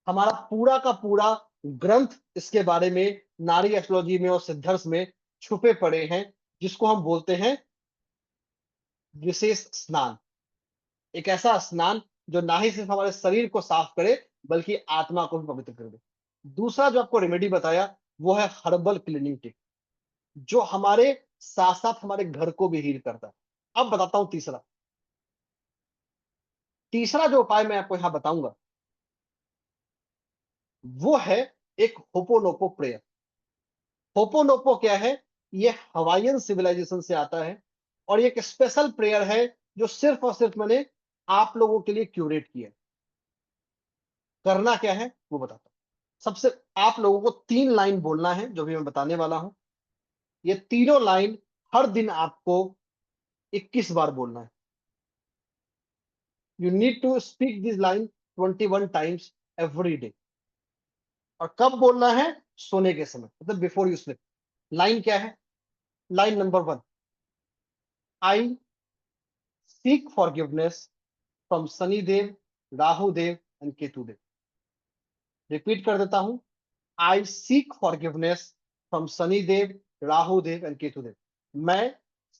Speaker 2: हमारा पूरा का पूरा ग्रंथ इसके बारे में नारी एस्ट्रोलॉजी में और सिद्धर्श में छुपे पड़े हैं, जिसको हम बोलते हैं विशेष स्नान। एक ऐसा स्नान जो ना ही सिर्फ हमारे शरीर को साफ करे बल्कि आत्मा को भी पवित्र कर दे। दूसरा जो आपको रेमेडी बताया वो है हर्बल क्लीनिंग टिप, जो हमारे साथ साथ हमारे घर को भी हील करता है। अब बताता हूं तीसरा। तीसरा जो उपाय मैं आपको यहां बताऊंगा वो है एक होपोनोपो प्रेयर। होपोनोपो क्या है? ये हवाईयन सिविलाइजेशन से आता है और ये एक स्पेशल प्रेयर है जो सिर्फ और सिर्फ मैंने आप लोगों के लिए क्यूरेट किया है। करना क्या है वो बताता हूं। सबसे आप लोगों को 3 लाइन बोलना है जो भी मैं बताने वाला हूं। ये तीनों लाइन हर दिन आपको 21 बार बोलना है। You need to speak this line 21 times every day. और कब बोलना है? सोने के समय, मतलब बिफोर यू स्लीप। लाइन क्या है? Line number 1, I seek forgiveness from Shani Dev, Rahu Dev and Ketu Dev. Repeat कर देता हूं, I seek forgiveness from Shani Dev, Rahu Dev and Ketu Dev. मैं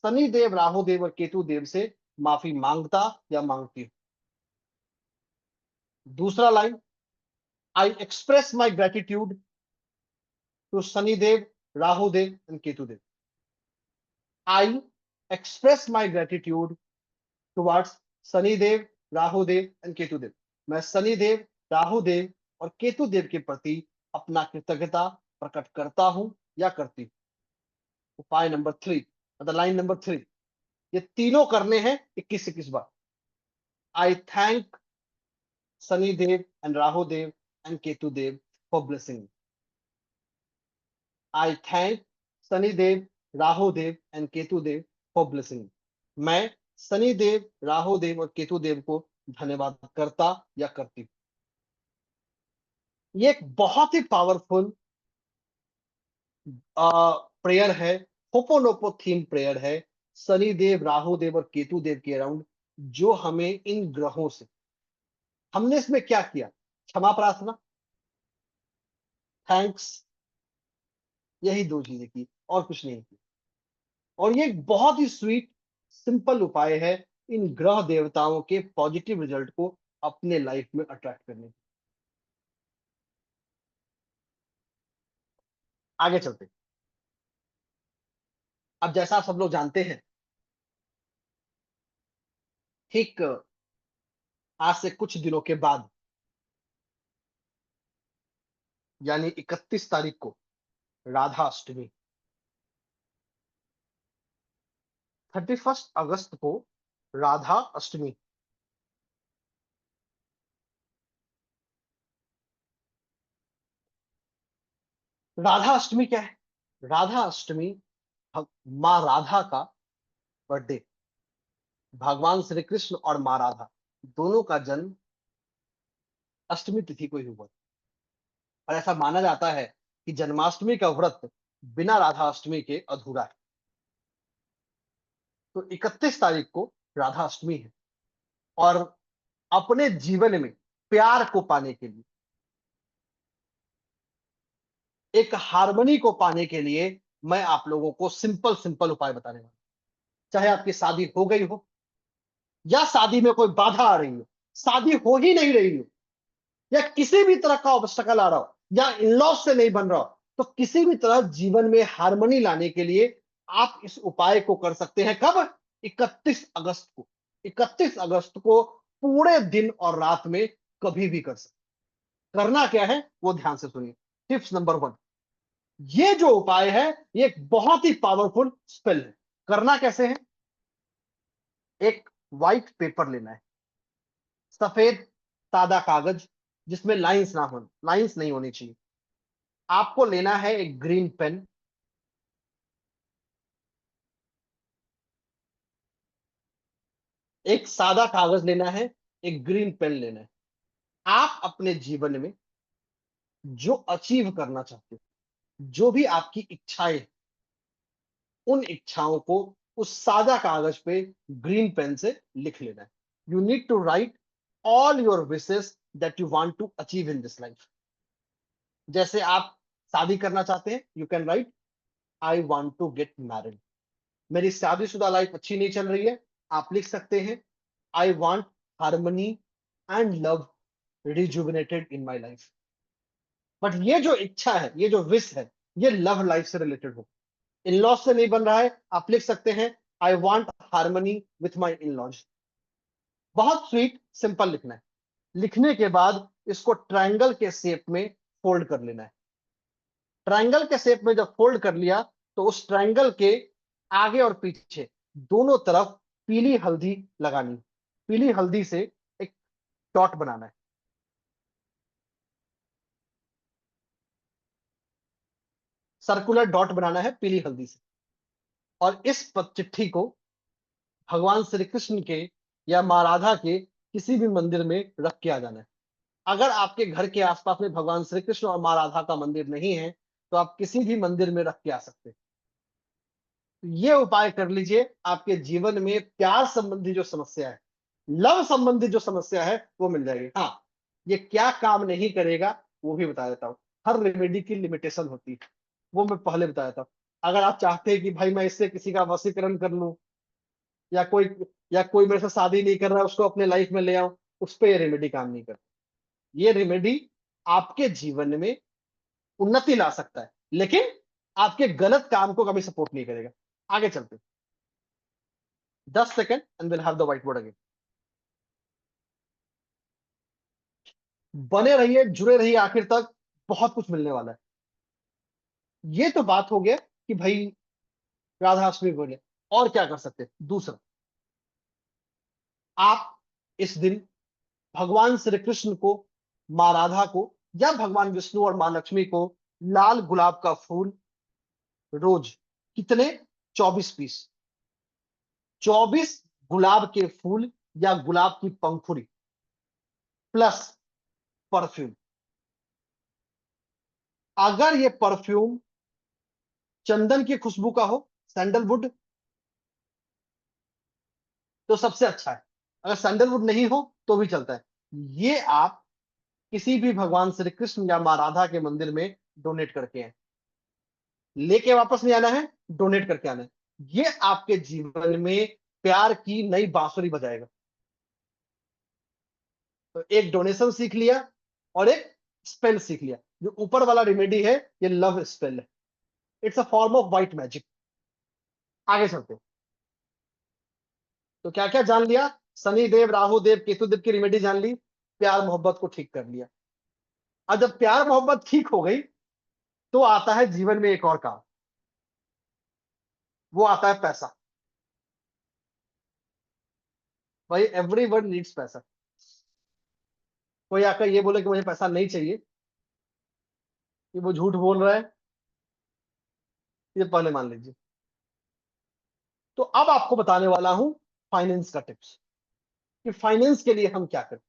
Speaker 2: शनि देव, राहु देव और केतु देव से माफी मांगता या मांगती हूं। दूसरा line, I express my gratitude to Shani Dev, Rahu Dev and Ketu Dev. I express my gratitude towards Shani Dev, Rahu Dev and Ketu Dev. मैं शनि देव, राहु देव और केतु देव के प्रति अपना कृतज्ञता प्रकट करता हूं या करती हूं। उपाय नंबर 3, मतलब लाइन नंबर 3, ये तीनों करने हैं 21-21 बार। I thank Shani Dev and Rahu Dev and Ketu Dev for blessing. I thank Shani Dev, Rahu Dev and Ketu Dev for blessing. मैं शनि देव, राहु देव और केतु देव को धन्यवाद करता या करती हूं। ये एक बहुत ही पावरफुल प्रेयर है, होपोनोपो थीम प्रेयर है, शनि देव, राहु देव और केतु देव के अराउंड, जो हमें इन ग्रहों से, हमने इसमें क्या किया? क्षमा प्रार्थना, थैंक्स, यही 2 चीजें की और कुछ नहीं की। और ये एक बहुत ही स्वीट सिंपल उपाय है इन ग्रह देवताओं के पॉजिटिव रिजल्ट को अपने लाइफ में अट्रैक्ट करने की। आगे चलते। अब जैसा आप सब लोग जानते हैं, ठीक आज से कुछ दिनों के बाद यानी 31 तारीख को राधा अष्टमी, 31 अगस्त को राधा अष्टमी। राधा अष्टमी क्या है? राधा अष्टमी माँ राधा का बर्थडे। भगवान श्री कृष्ण और माँ राधा दोनों का जन्म अष्टमी तिथि को ही हुआ। और ऐसा माना जाता है कि जन्माष्टमी का व्रत बिना राधा अष्टमी के अधूरा है। तो 31 तारीख को राधा अष्टमी है और अपने जीवन में प्यार को पाने के लिए, एक हार्मनी को पाने के लिए मैं आप लोगों को सिंपल सिंपल उपाय बताने वाला हूं। चाहे आपकी शादी हो गई हो या शादी में कोई बाधा आ रही हो, शादी हो ही नहीं रही हो, या किसी भी तरह का ऑब्स्टकल आ रहा हो, या इन लॉज से नहीं बन रहा हो, तो किसी भी तरह जीवन में हार्मनी लाने के लिए आप इस उपाय को कर सकते हैं। कब? 31 अगस्त को। 31 अगस्त को पूरे दिन और रात में कभी भी कर सकते। करना क्या है वो ध्यान से सुनिए। टिप्स नंबर 1, ये जो उपाय है ये एक बहुत ही पावरफुल स्पेल है। करना कैसे है? एक व्हाइट पेपर लेना है, सफेद सादा कागज जिसमें लाइंस नहीं होनी चाहिए। आपको लेना है एक ग्रीन पेन, एक सादा कागज लेना है, एक ग्रीन पेन लेना है। आप अपने जीवन में जो अचीव करना चाहते हो, जो भी आपकी इच्छाएं, उन इच्छाओं को उस सादा कागज पे ग्रीन पेन से लिख लेना है। You need to write all your wishes that you want to achieve in this life. जैसे आप शादी करना चाहते हैं, you can write I want to get married. मेरी शादीशुदा लाइफ अच्छी नहीं चल रही है, आप लिख सकते हैं I want harmony and love rejuvenated in my life. But ये जो इच्छा है, ये जो विश है, ये लव लाइफ से रिलेटेड हो। इन लॉज से नहीं बन रहा है, आप लिख सकते हैं I want harmony with my in-laws. बहुत स्वीट सिंपल लिखना है। लिखने के बाद इसको ट्रायंगल के शेप में फोल्ड कर लेना है। ट्रायंगल के शेप में जब फोल्ड कर लिया तो उस ट्रायंगल के आगे और पीछे दोनों तरफ पीली हल्दी लगानी। पीली हल्दी से एक डॉट बनाना है। सर्कुलर डॉट बनाना है पीली हल्दी से। और इस चिट्ठी को भगवान श्री कृष्ण के या माँ राधा के किसी भी मंदिर में रख के आ जाना है। अगर आपके घर के आसपास में भगवान श्री कृष्ण और माँ राधा का मंदिर नहीं है तो आप किसी भी मंदिर में रख के आ सकते हैं। ये उपाय कर लीजिए, आपके जीवन में प्यार संबंधी जो समस्या है, लव संबंधी जो समस्या है वो मिल जाएगी। हाँ, ये क्या काम नहीं करेगा वो भी बता देता हूँ। हर रेमेडी की लिमिटेशन होती है, वो मैं पहले बताया था। अगर आप चाहते हैं कि भाई मैं इससे किसी का वशीकरण कर लूं, या कोई मेरे से शादी नहीं कर रहा है उसको अपने लाइफ में ले आऊं, उस पर ये रेमेडी काम नहीं करती। ये रेमेडी आपके जीवन में उन्नति ला सकता है, लेकिन आपके गलत काम को कभी सपोर्ट नहीं करेगा। आगे चलते, 10 second and will have the white board again. बने रहिए, जुड़े रहिए आखिर तक, बहुत कुछ मिलने वाला है। ये तो बात हो गया कि भाई राधाष्टमी बोले, और क्या कर सकते हैं। दूसरा, आप इस दिन भगवान श्री कृष्ण को, माँ राधा को या भगवान विष्णु और माँ लक्ष्मी को लाल गुलाब का फूल रोज, कितने, 24 पीस, 24 गुलाब के फूल या गुलाब की पंखुड़ी प्लस परफ्यूम। अगर ये परफ्यूम चंदन की खुशबू का हो, सैंडलवुड, तो सबसे अच्छा है। अगर सैंडलवुड नहीं हो तो भी चलता है। ये आप किसी भी भगवान श्री कृष्ण या माँ राधा के मंदिर में डोनेट करके हैं, लेके वापस नहीं आना है, डोनेट करके आना है। ये आपके जीवन में प्यार की नई बांसुरी बजाएगा। तो एक डोनेशन सीख लिया और एक स्पेल सीख लिया। जो ऊपर वाला रेमेडी है ये लव स्पेल है, it's a form of white magic. आगे चलते हैं। तो क्या क्या जान लिया? शनि देव, राहु देव, केतु देव की रेमेडी जान ली, प्यार मोहब्बत को ठीक कर लिया। अब जब प्यार मोहब्बत ठीक हो गई तो आता है जीवन में एक और काम, वो आता है पैसा। भाई एवरीवन नीड्स पैसा। कोई आकर ये बोले कि मुझे पैसा नहीं चाहिए, कि वो झूठ बोल रहा है, ये पहले मान लीजिए। तो अब आपको बताने वाला हूं फाइनेंस का टिप्स, कि फाइनेंस के लिए हम क्या करें।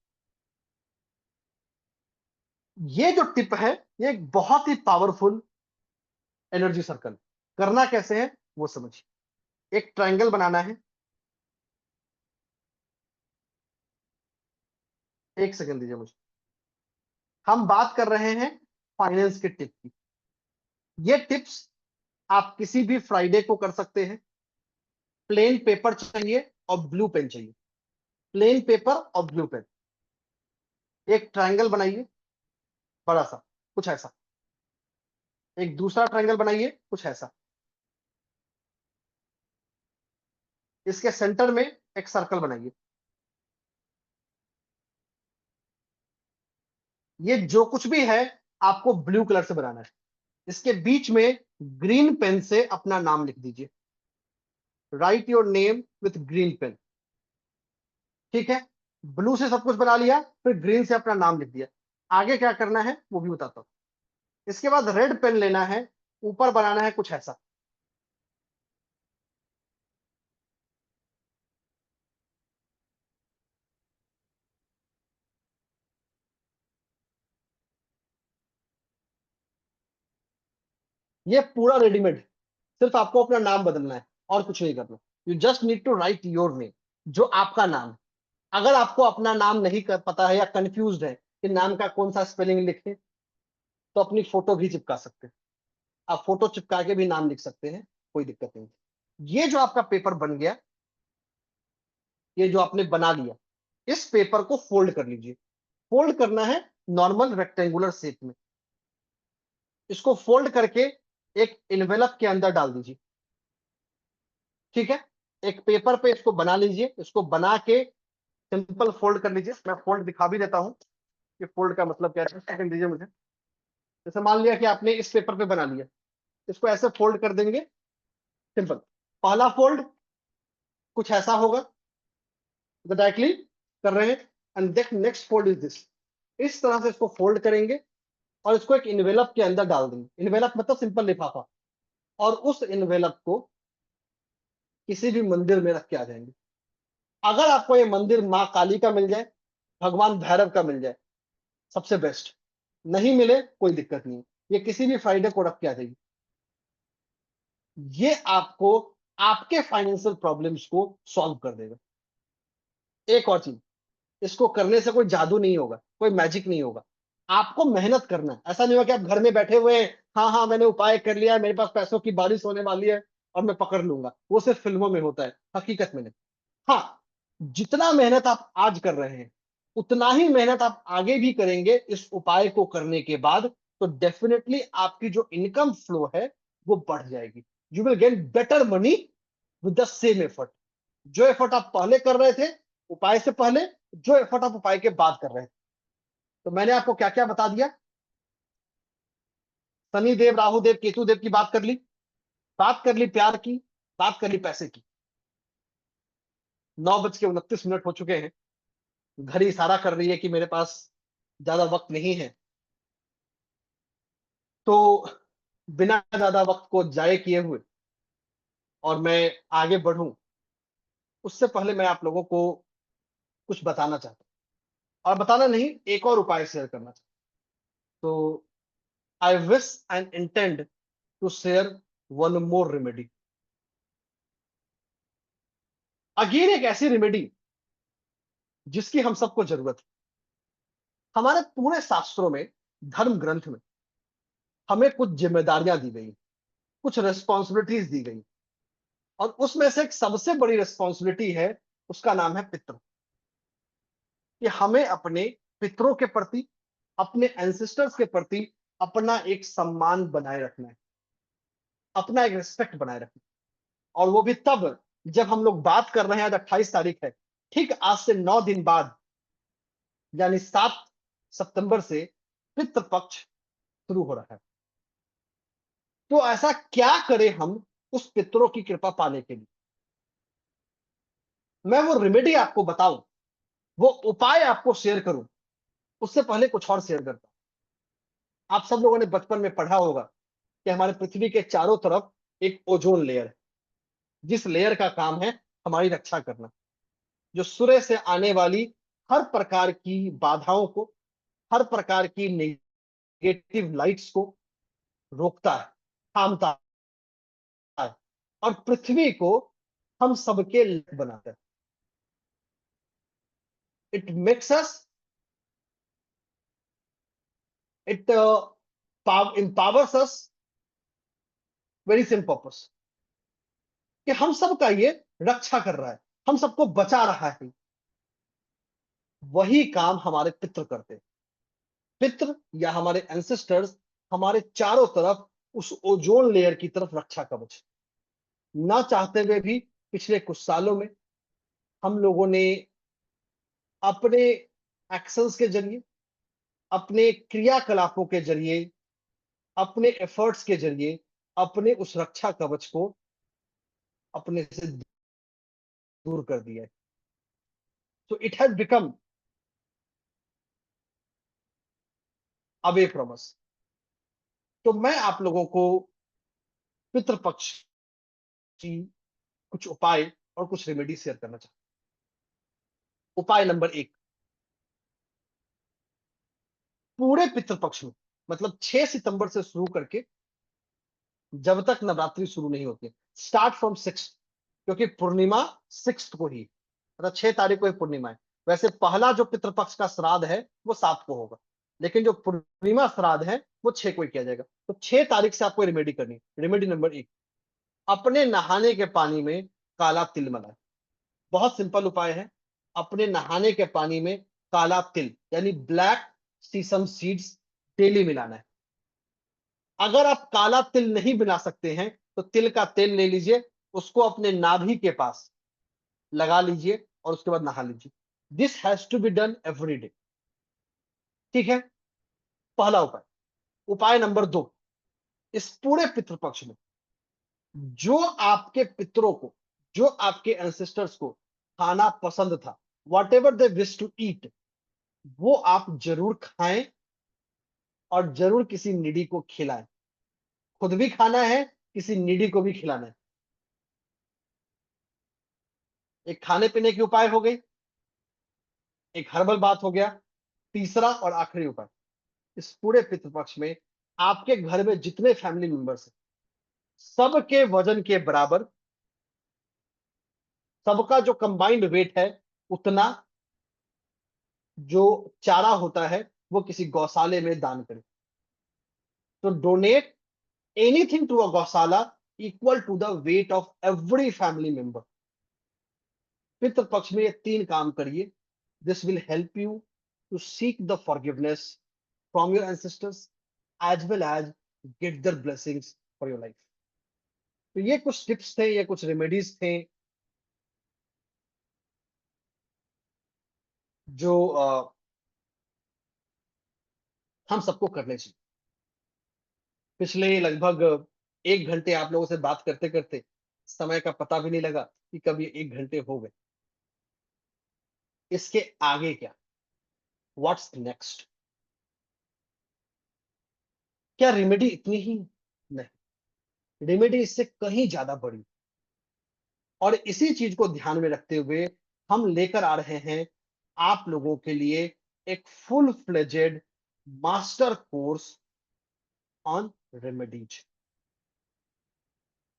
Speaker 2: ये जो टिप है ये एक बहुत ही पावरफुल एनर्जी सर्कल। करना कैसे है वो समझिए। एक ट्रायंगल बनाना है। एक सेकंड दीजिए मुझे। हम बात कर रहे हैं फाइनेंस के टिप की। ये टिप्स आप किसी भी फ्राइडे को कर सकते हैं। प्लेन पेपर चाहिए और ब्लू पेन चाहिए। प्लेन पेपर और ब्लू पेन। एक ट्रायंगल बनाइए बड़ा सा, कुछ ऐसा। एक दूसरा ट्रायंगल बनाइए कुछ ऐसा। इसके सेंटर में एक सर्कल बनाइए। ये जो कुछ भी है आपको ब्लू कलर से बनाना है। इसके बीच में ग्रीन पेन से अपना नाम लिख दीजिए। Write your name with green pen. ठीक है, ब्लू से सब कुछ बना लिया, फिर ग्रीन से अपना नाम लिख दिया। आगे क्या करना है वो भी बताता हूं। इसके बाद रेड पेन लेना है, ऊपर बनाना है कुछ ऐसा। ये पूरा रेडीमेड, सिर्फ आपको अपना नाम बदलना है और कुछ नहीं करना। You just need to write your name, जो आपका नाम है। अगर आपको अपना नाम नहीं कर पता है या कंफ्यूज्ड है कि नाम का कौन सा स्पेलिंग लिखें, तो अपनी फोटो भी चिपका सकते हैं। आप फोटो चिपका के भी नाम लिख सकते हैं, कोई दिक्कत नहीं। ये जो आपका पेपर बन गया, ये जो आपने बना लिया, इस पेपर को फोल्ड कर लीजिए। फोल्ड करना है नॉर्मल रेक्टेंगुलर शेप में। इसको फोल्ड करके एक इन्वेलप के अंदर डाल दीजिए। ठीक है, एक पेपर पे इसको बना लीजिए। इसको बना के सिंपल फोल्ड कर लीजिए। मैं फोल्ड दिखा भी देता हूं कि फोल्ड का मतलब क्या है। सेकंड दीजिए मुझे। जैसे मान लिया कि आपने इस पेपर पे बना लिया, इसको ऐसे फोल्ड कर देंगे। सिंपल, पहला फोल्ड कुछ ऐसा होगा, डायरेक्टली कर रहे हैं। एंड देख नेक्स्ट फोल्ड इज दिस। इस तरह से इसको फोल्ड करेंगे और इसको एक इन्वेलप के अंदर डाल देंगे। इन्वेलप मतलब सिंपल लिफाफा। और उस इन्वेलप को किसी भी मंदिर में रख के आ जाएंगे। अगर आपको ये मंदिर माँ काली का मिल जाए, भगवान भैरव का मिल जाए, सबसे बेस्ट। नहीं मिले कोई दिक्कत नहीं, ये किसी भी फ्राइडे को रख के आ जाएगी। ये आपको आपके फाइनेंशियल प्रॉब्लम्स को सॉल्व कर देगा। एक और चीज, इसको करने से कोई जादू नहीं होगा, कोई मैजिक नहीं होगा। आपको मेहनत करना है। ऐसा नहीं होगा कि आप घर में बैठे हुए हैं, हाँ हाँ मैंने उपाय कर लिया है, मेरे पास पैसों की बारिश होने वाली है और मैं पकड़ लूंगा। वो सिर्फ फिल्मों में होता है, हकीकत में नहीं। हाँ, जितना मेहनत आप आज कर रहे हैं, उतना ही मेहनत आप आगे भी करेंगे इस उपाय को करने के बाद, तो डेफिनेटली आपकी जो इनकम फ्लो है वो बढ़ जाएगी। You will get better money with the same effort. जो एफर्ट आप पहले कर रहे थे उपाय से पहले, जो एफर्ट आप उपाय के बाद कर रहे थे। तो मैंने आपको क्या क्या बता दिया। शनि देव, राहु देव, केतु देव की बात कर ली, बात कर ली प्यार की, बात कर ली पैसे की। 9:29 हो चुके हैं। घड़ी इशारा कर रही है कि मेरे पास ज्यादा वक्त नहीं है। तो बिना ज्यादा वक्त को जाए किए हुए और मैं आगे बढ़ूं, उससे पहले मैं आप लोगों को कुछ बताना चाहता हूं। और बताना नहीं, एक और उपाय शेयर करना चाहता हूं। तो I wish and intend to share one more remedy. Again एक ऐसी रेमेडी जिसकी हम सबको जरूरत है। हमारे पूरे शास्त्रों में, धर्म ग्रंथ में हमें कुछ जिम्मेदारियां दी गई, कुछ रिस्पॉन्सिबिलिटीज दी गई। और उसमें से एक सबसे बड़ी रिस्पॉन्सिबिलिटी है, उसका नाम है पितृ। कि हमें अपने पितरों के प्रति, अपने एंसेस्टर्स के प्रति अपना एक सम्मान बनाए रखना है, अपना एक रिस्पेक्ट बनाए रखना है। और वो भी तब जब हम लोग बात कर रहे हैं, आज 28 तारीख है, ठीक आज से 9 दिन बाद यानी 7 सितंबर से पितृपक्ष शुरू हो रहा है। तो ऐसा क्या करें हम उस पितरों की कृपा पाने के लिए। मैं वो रेमेडी आपको बताऊं, वो उपाय आपको शेयर करूं, उससे पहले कुछ और शेयर करता हूं। आप सब लोगों ने बचपन में पढ़ा होगा कि हमारे पृथ्वी के चारों तरफ एक ओजोन लेयर है, जिस लेयर का काम है हमारी रक्षा करना। जो सूर्य से आने वाली हर प्रकार की बाधाओं को, हर प्रकार की नेगेटिव लाइट्स को रोकता है, थामता है। और पृथ्वी को हम सबके लिए बनाता है। It makes us, it empowers us very same purpose, कि हम सबका ये रक्षा कर रहा है, हम सबको बचा रहा है। वही काम हमारे पितृ करते हैं। पितृ या हमारे एंसेस्टर्स हमारे चारों तरफ उस ओजोन लेयर की तरफ रक्षा कवच। ना चाहते हुए भी पिछले कुछ सालों में हम लोगों ने अपने एक्शंस के जरिए, अपने क्रियाकलापों के जरिए, अपने एफर्ट्स के जरिए अपने उस रक्षा कवच को अपने से दूर कर दिया है। तो it has become away from us. तो मैं आप लोगों को पितृपक्ष की कुछ उपाय और कुछ रेमेडी शेयर करना चाहता हूं। उपाय नंबर 1, पूरे पितृपक्ष में, मतलब 6 सितंबर से शुरू करके जब तक नवरात्रि शुरू नहीं होती, स्टार्ट फ्रॉम 6, क्योंकि पूर्णिमा 6 को ही, मतलब 6 तारीख को ही पूर्णिमा है। वैसे पहला जो पितृपक्ष का श्राद्ध है वो 7 को होगा, लेकिन जो पूर्णिमा श्राद्ध है वो 6 को ही किया जाएगा। तो 6 तारीख से आपको रेमेडी करनी है। रेमेडी नंबर 1, अपने नहाने के पानी में काला तिल मिलाएं। बहुत सिंपल उपाय है। अपने नहाने के पानी में काला तिल यानी ब्लैक सीसम सीड्स डेली मिलाना है। अगर आप काला तिल नहीं मिला सकते हैं तो तिल का तेल ले लीजिए, उसको अपने नाभि के पास लगा लीजिए और उसके बाद नहा लीजिए। This has to be done every day. ठीक है, पहला उपाय। उपाय नंबर 2, इस पूरे पितृपक्ष में जो आपके पितरों को, जो आपके एंसेस्टर्स को खाना पसंद था, whatever they wish to eat, वो आप जरूर खाएं और जरूर किसी निडी को खिलाएं। खुद भी खाना है, किसी निडी को भी खिलाना है। एक खाने पीने के उपाय हो गई, एक हर्बल बात हो गया। तीसरा और आखिरी उपाय, इस पूरे पितृपक्ष में आपके घर में जितने फैमिली मेंबर्स हैं सबके वजन के बराबर, सबका जो कंबाइंड वेट है उतना जो चारा होता है वो किसी गौशाले में दान करें। तो donate anything to a gaushala equal to the weight of every family member. Pitrupaksha में ये 3 काम करिए। This will help you to seek the forgiveness from your ancestors as well as get their blessings for your life. तो ये कुछ tips थे, ये कुछ रेमेडीज थे जो हम सबको करने चाहिए। पिछले लगभग 1 घंटे आप लोगों से बात करते करते समय का पता भी नहीं लगा कि कब ये 1 घंटे हो गए। इसके आगे क्या, व्हाट्स नेक्स्ट? क्या रेमेडी इतनी ही? नहीं, रेमेडी इससे कहीं ज्यादा बड़ी। और इसी चीज को ध्यान में रखते हुए हम लेकर आ रहे हैं आप लोगों के लिए एक full fledged master course on remedies.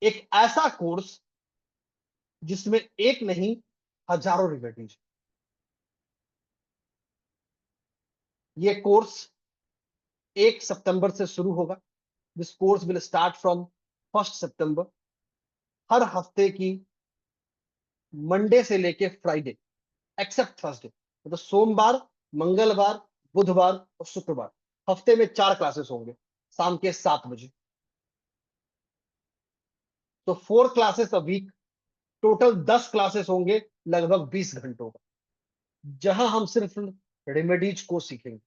Speaker 2: एक ऐसा कोर्स जिसमें एक नहीं, हजारों रेमेडीज। ये कोर्स 1 सितंबर से शुरू होगा। This course will start from 1 सितंबर। हर हफ्ते की मंडे से लेके फ्राइडे एक्सेप्ट थर्सडे, मतलब सोमवार, मंगलवार, बुधवार और शुक्रवार, हफ्ते में 4 क्लासेस होंगे शाम के 7 बजे। तो 4 classes a week, total 10 classes होंगे, लगभग 20 घंटों का, जहां हम सिर्फ रेमेडीज को सीखेंगे।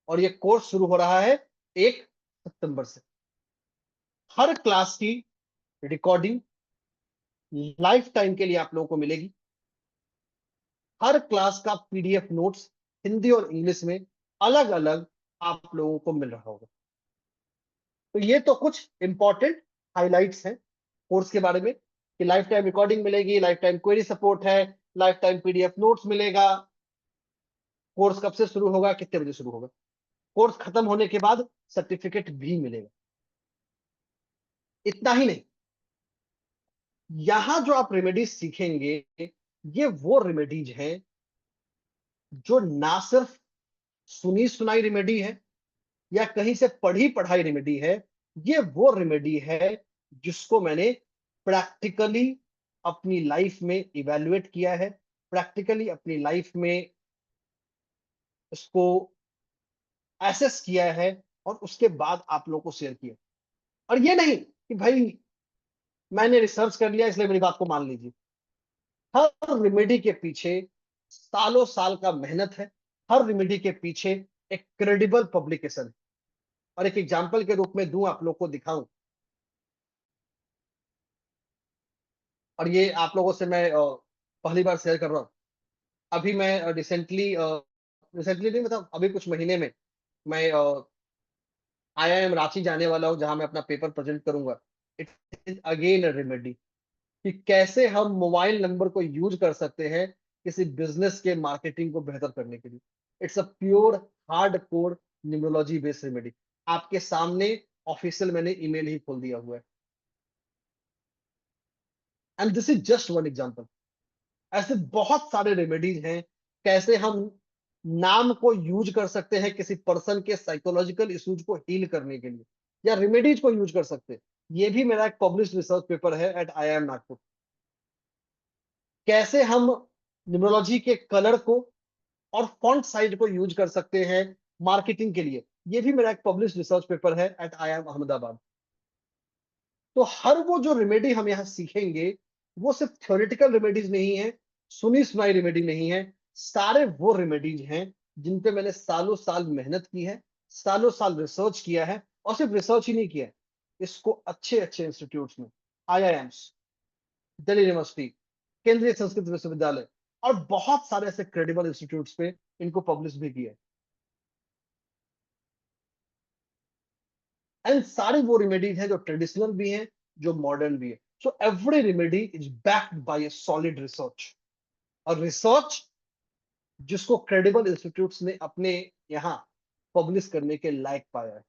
Speaker 2: और ये कोर्स शुरू हो रहा है 1 सितंबर से। हर क्लास की रिकॉर्डिंग लाइफ टाइम के लिए आप लोगों को मिलेगी। हर क्लास का पीडीएफ नोट्स हिंदी और इंग्लिश में अलग अलग आप लोगों को मिल रहा होगा। तो ये तो कुछ इंपॉर्टेंट हाइलाइट्स हैं कोर्स के बारे में, कि लाइफ टाइम रिकॉर्डिंग मिलेगी, लाइफ टाइम क्वेरी सपोर्ट है, लाइफ टाइम पीडीएफ नोट्स मिलेगा। कोर्स कब से शुरू होगा, कितने बजे शुरू होगा, कोर्स खत्म होने के बाद सर्टिफिकेट भी मिलेगा। इतना ही नहीं, यहां जो आप रेमेडीज सीखेंगे ये वो रेमेडीज हैं जो ना सिर्फ सुनी सुनाई रेमेडी है या कहीं से पढ़ी पढ़ाई रेमेडी है, ये वो रेमेडी है जिसको मैंने प्रैक्टिकली अपनी लाइफ में इवेल्युएट किया है, प्रैक्टिकली अपनी लाइफ में इसको एसेस किया है और उसके बाद आप लोगों को शेयर किया। और ये नहीं कि भाई मैंने रिसर्च कर लिया इसलिए मेरी बात को मान लीजिए। हर रेमेडी के पीछे सालों साल का मेहनत है। हर रेमेडी के पीछे एक क्रेडिबल पब्लिकेशन। और एक एग्जाम्पल के रूप में दूं, आप लोग को दिखाऊं, और ये आप लोगों से मैं पहली बार शेयर कर रहा हूँ। अभी मैं रिसेंटली रिसेंटली नहीं, मतलब अभी कुछ महीने में मैं IIM रांची जाने वाला हूँ, जहां मैं अपना पेपर प्रेजेंट करूंगा। It is again a remedy कि कैसे हम मोबाइल नंबर को यूज कर सकते हैं किसी बिजनेस के मार्केटिंग को बेहतर करने के लिए। It's a pure hard core numerology based remedy. आपके सामने ऑफिशियल मैंने ईमेल ही खोल दिया हुआ है। And this is just one example. ऐसे बहुत सारे रेमेडीज हैं, कैसे हम नाम को यूज कर सकते हैं किसी पर्सन के साइकोलॉजिकल इश्यूज को हील करने के लिए, या रेमेडीज को यूज कर सकते हैं। ये भी मेरा एक पब्लिश रिसर्च पेपर है एट IIM नागपुर। कैसे हम न्यूमरोलॉजी के कलर को और फॉन्ट साइज को यूज कर सकते हैं मार्केटिंग के लिए, ये भी मेरा एक पब्लिश रिसर्च पेपर है एट IIM अहमदाबाद। तो हर वो जो रेमेडी हम यहाँ सीखेंगे, वो सिर्फ थ्योरेटिकल रेमेडीज नहीं है, सुनी सुनाई रेमेडी नहीं है। सारे वो रेमेडीज हैं जिन पे मैंने सालों साल मेहनत की है, सालों साल रिसर्च किया है। और सिर्फ रिसर्च ही नहीं किया है, इसको अच्छे अच्छे इंस्टीट्यूट्स में, IIMs, दिल्ली यूनिवर्सिटी, केंद्रीय संस्कृत विश्वविद्यालय, और बहुत सारे ऐसे क्रेडिबल इंस्टीट्यूट्स पे इनको पब्लिश भी किया है। एंड सारी वो रेमेडीज हैं जो ट्रेडिशनल भी हैं, जो मॉडर्न भी है। So every remedy is backed by A solid research, और रिसर्च जिसको क्रेडिबल इंस्टीट्यूट्स ने अपने यहाँ पब्लिश करने के लायक पाया है।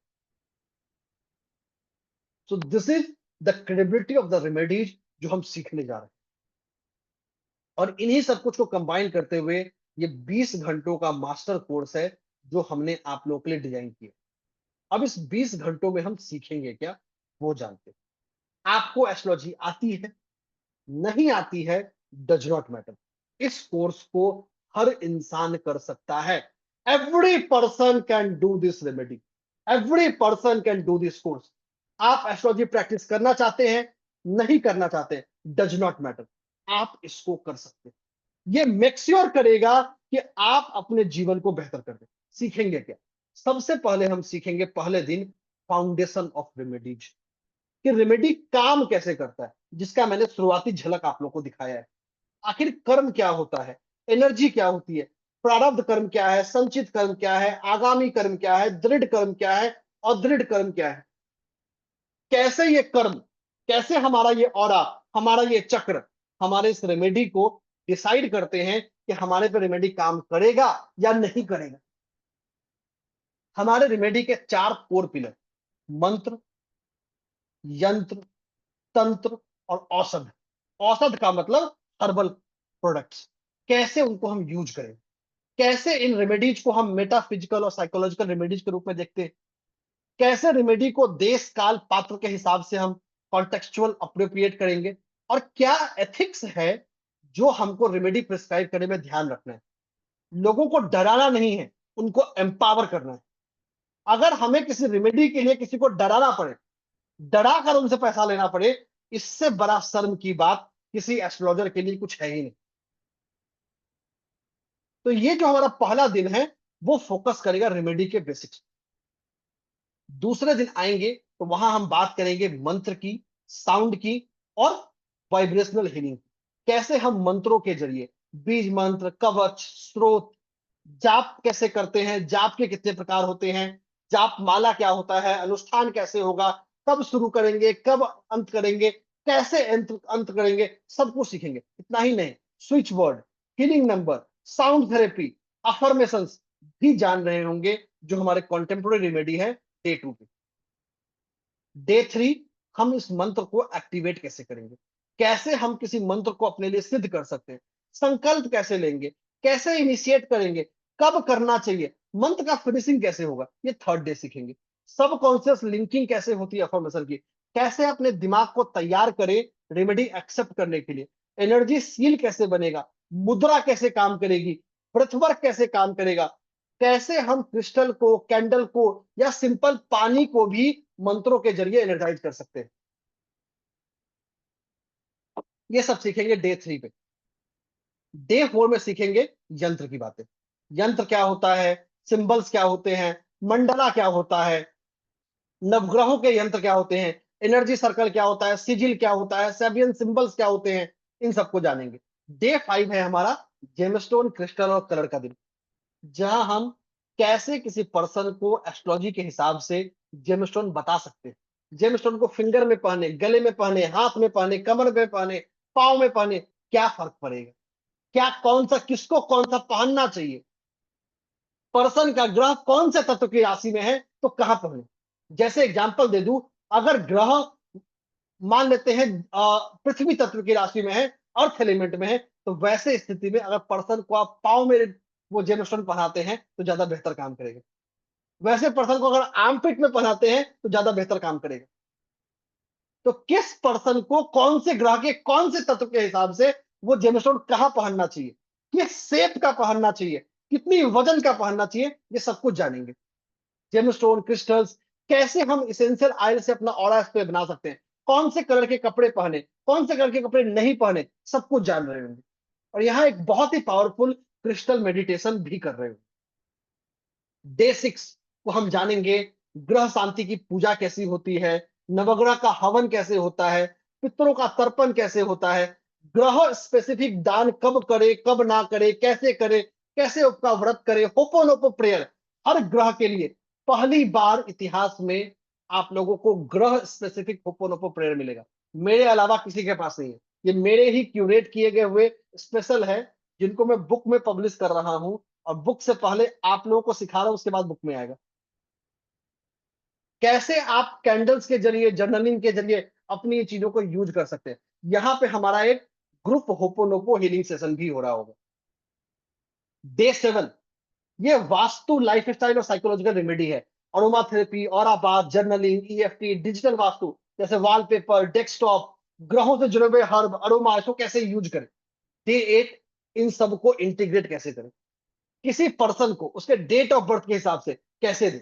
Speaker 2: So this is the credibility of the remedies जो हम सीखने जा रहे हैं। और इन्हीं सब कुछ को कंबाइन करते हुए ये 20 घंटों का मास्टर कोर्स है जो हमने आप लोगों के लिए डिजाइन किया। अब इस 20 घंटों में हम सीखेंगे क्या, वो जानते हैं। आपको एस्ट्रोलॉजी आती है, नहीं आती है, डज नॉट मैटर। इस कोर्स को हर इंसान कर सकता है। Every person can do this remedy, every person can do this course. आप एस्ट्रोलॉजी प्रैक्टिस करना चाहते हैं, नहीं करना चाहते, डज नॉट मैटर, आप इसको कर सकते हैं। ये मेक श्योर करेगा कि आप अपने जीवन को बेहतर कर दें। सीखेंगे क्या? सबसे पहले हम सीखेंगे पहले दिन फाउंडेशन ऑफ रेमेडीज, कि रेमेडी काम कैसे करता है, जिसका मैंने शुरुआती झलक आप लोग को दिखाया है। आखिर कर्म क्या होता है, एनर्जी क्या होती है, प्रारब्ध कर्म क्या है, संचित कर्म क्या है, आगामी कर्म क्या है, दृढ़ कर्म क्या है, अदृढ़ कर्म क्या है। कैसे ये कर्म, कैसे हमारा ये ऑरा, हमारा ये चक्र, हमारे इस रेमेडी को डिसाइड करते हैं कि हमारे पे रेमेडी काम करेगा या नहीं करेगा। हमारे रेमेडी के 4 कोर पिलर, मंत्र, यंत्र, तंत्र और औषध। औषध का मतलब हर्बल प्रोडक्ट्स, कैसे उनको हम यूज करें, कैसे इन रेमेडीज को हम मेटाफिजिकल और साइकोलॉजिकल रेमेडीज के रूप में देखते हैं, कैसे रेमेडी को देश काल पात्र के हिसाब से हम कॉन्टेक्चुअल अप्रोप्रिएट करेंगे, और क्या एथिक्स है जो हमको रेमेडी प्रिस्क्राइब करने में ध्यान रखना है। लोगों को डराना नहीं है, उनको एम्पावर करना है। अगर हमें किसी रेमेडी के लिए किसी को डराना पड़े, डरा कर उनसे पैसा लेना पड़े, इससे बड़ा शर्म की बात किसी एस्ट्रोलॉजर के लिए कुछ है ही नहीं। तो ये जो हमारा पहला दिन है, वो फोकस करेगा रेमेडी के बेसिक्स। दूसरे दिन आएंगे तो वहां हम बात करेंगे मंत्र की, साउंड की, और वाइब्रेशनल हीलिंग। कैसे हम मंत्रों के जरिए, बीज मंत्र, कवच, स्रोत, जाप कैसे करते हैं, जाप के कितने प्रकार होते हैं, जाप माला क्या होता है, अनुष्ठान कैसे होगा, कब शुरू करेंगे, कब अंत करेंगे, कैसे अंत करेंगे, सब कुछ सीखेंगे। इतना ही नहीं, switch word, healing number, sound therapy, affirmations भी जान रहे होंगे, जो हमारे कॉन्टेम्पोररी रेमेडी है डे 2 पे। डे 3 हम इस मंत्र को एक्टिवेट कैसे करेंगे, कैसे हम किसी मंत्र को अपने लिए सिद्ध कर सकते हैं, संकल्प कैसे लेंगे, कैसे इनिशिएट करेंगे, कब करना चाहिए, मंत्र का फिनिशिंग कैसे होगा, ये 3rd डे सीखेंगे। सब कॉन्शियस लिंकिंग कैसे होती है अफर्मेशन की, कैसे अपने दिमाग को तैयार करें रेमेडी एक्सेप्ट करने के लिए, एनर्जी सील कैसे बनेगा, मुद्रा कैसे काम करेगी, ब्रेथवर्क कैसे काम करेगा, कैसे हम क्रिस्टल को, कैंडल को, या सिंपल पानी को भी मंत्रों के जरिए एनर्जाइज कर सकते हैं। ये सब सीखेंगे डे 3 पे। डे 4 में सीखेंगे यंत्र की बातें। यंत्र क्या होता है, सिंबल्स क्या होते हैं, मंडला क्या होता है, नवग्रहों के यंत्र क्या होते हैं, एनर्जी सर्कल क्या होता है, सिजिल क्या होता है, सेबियन सिंबल्स क्या होते हैं, इन सबको जानेंगे। डे 5 है हमारा जेमस्टोन क्रिस्टल और कलर का दिन, जहां हम कैसे किसी पर्सन को एस्ट्रोलॉजी के हिसाब से जेमस्टोन बता सकते हैं। जेमस्टोन को फिंगर में पहने, गले में पहने, हाथ में पहने, कमर में पहने, पाँव में पहने, क्या फर्क पड़ेगा, क्या कौन सा, किसको कौन सा पहनना चाहिए, पर्सन का ग्रह कौन से तत्व की राशि में है तो कहां पहने। जैसे एग्जांपल दे दूं, अगर ग्रह मान लेते हैं पृथ्वी तत्व की राशि में है, अर्थ एलिमेंट में है, तो वैसे स्थिति में अगर पर्सन को आप पाँव में वो जेमस्टोन पहनाते हैं तो ज्यादा बेहतर काम करेगा। वैसे पर्सन को अगर आर्मपिट में पहनाते हैं तो ज्यादा बेहतर काम करेगा। तो किस पर्सन को कौन से ग्रह के कौन से तत्व के हिसाब से वो जेमस्टोन कहां पहनना चाहिए, किस शेप का पहनना चाहिए, कितनी वजन का पहनना चाहिए, ये सब कुछ जानेंगे। जेमस्टोन क्रिस्टल्स, कैसे हम इसेंशियल ऑयल से अपना ऑरा स्प्रे बना सकते हैं, कौन से कलर के कपड़े पहने, कौन से कलर के कपड़े नहीं पहने, सब कुछ जान रहे होंगे। और यहाँ एक बहुत ही पावरफुल क्रिस्टल मेडिटेशन भी कर रहे होंगे। डे 6 को हम जानेंगे ग्रह शांति की पूजा कैसी होती है, नवग्रह का हवन कैसे होता है, पितरों का तर्पण कैसे होता है, ग्रह स्पेसिफिक दान कब करे कब ना करे, कैसे करे, कैसे उसका व्रत करे, होपोनोपो प्रेयर हर ग्रह के लिए पहली बार इतिहास में आप लोगों को ग्रह स्पेसिफिक होपोनोपो प्रेयर मिलेगा। मेरे अलावा किसी के पास नहीं है, ये मेरे ही क्यूरेट किए गए हुए स्पेशल है, जिनको मैं बुक में पब्लिश कर रहा हूं, और बुक से पहले आप लोगों को सिखा रहा हूं, उसके बाद बुक में आएगा। कैसे आप कैंडल्स के जरिए, जर्नलिंग के जरिए अपनी चीजों को यूज कर सकते हैं। यहां पे हमारा एक ग्रुप होपोनोपो हीलिंग सेशन भी हो रहा होगा। डे 7 ये वास्तु लाइफस्टाइल और साइकोलॉजिकल रेमेडी है। Aroma therapy, aura bath, journaling, EFT, digital vastu जैसे वॉलपेपर, डेस्कटॉप, ग्रहों से जुड़े हुए हर्ब, अरोमा, इसको कैसे यूज करें। डे 8 इन सबको इंटीग्रेट कैसे करें, किसी पर्सन को उसके डेट ऑफ बर्थ के हिसाब से कैसे दें,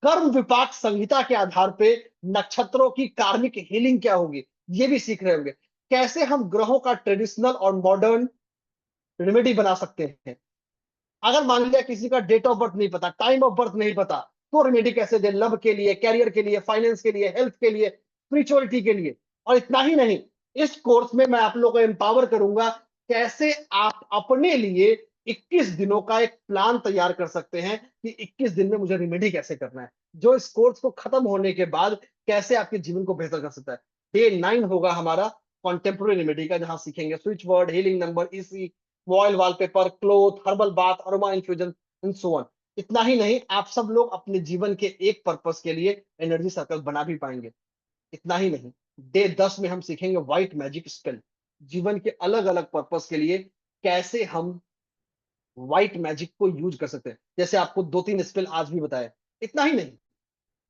Speaker 2: कर्म विपाक संहिता के आधार पे नक्षत्रों की कार्मिक हीलिंग क्या होगी, ये भी सीख रहे होंगे। कैसे हम ग्रहों का ट्रेडिशनल और मॉडर्न रेमेडी बना सकते हैं। अगर मान लिया किसी का डेट ऑफ बर्थ नहीं पता, टाइम ऑफ बर्थ नहीं पता, तो रेमेडी कैसे दे, लव के लिए, कैरियर के लिए, फाइनेंस के लिए, हेल्थ के लिए, स्पिरिचुअलिटी के लिए। और इतना ही नहीं, इस कोर्स में मैं आप लोगों को एम्पावर करूंगा कैसे आप अपने लिए 21 दिनों का एक प्लान तैयार कर सकते हैं कि 21 दिन में मुझे रेमेडी कैसे करना है, जो इस कोर्स को खत्म होने के बाद कैसे आपके जीवन को बेहतर कर सकता है। डे 9 होगा हमारा कॉन्टेम्पोररी रेमेडी का, जहां सीखेंगे switch word, healing number, EC, vial wallpaper, cloth, herbal bath, aroma infusion and so on. इतना ही नहीं, आप सब लोग अपने जीवन के एक पर्पस के लिए एनर्जी सर्कल बना भी पाएंगे। इतना ही नहीं, डे 10 में हम सीखेंगे व्हाइट मैजिक स्पेल, जीवन के अलग अलग पर्पस के लिए कैसे हम व्हाइट मैजिक को यूज कर सकते हैं। जैसे आपको 2-3 स्पेल आज भी बताया। इतना ही नहीं,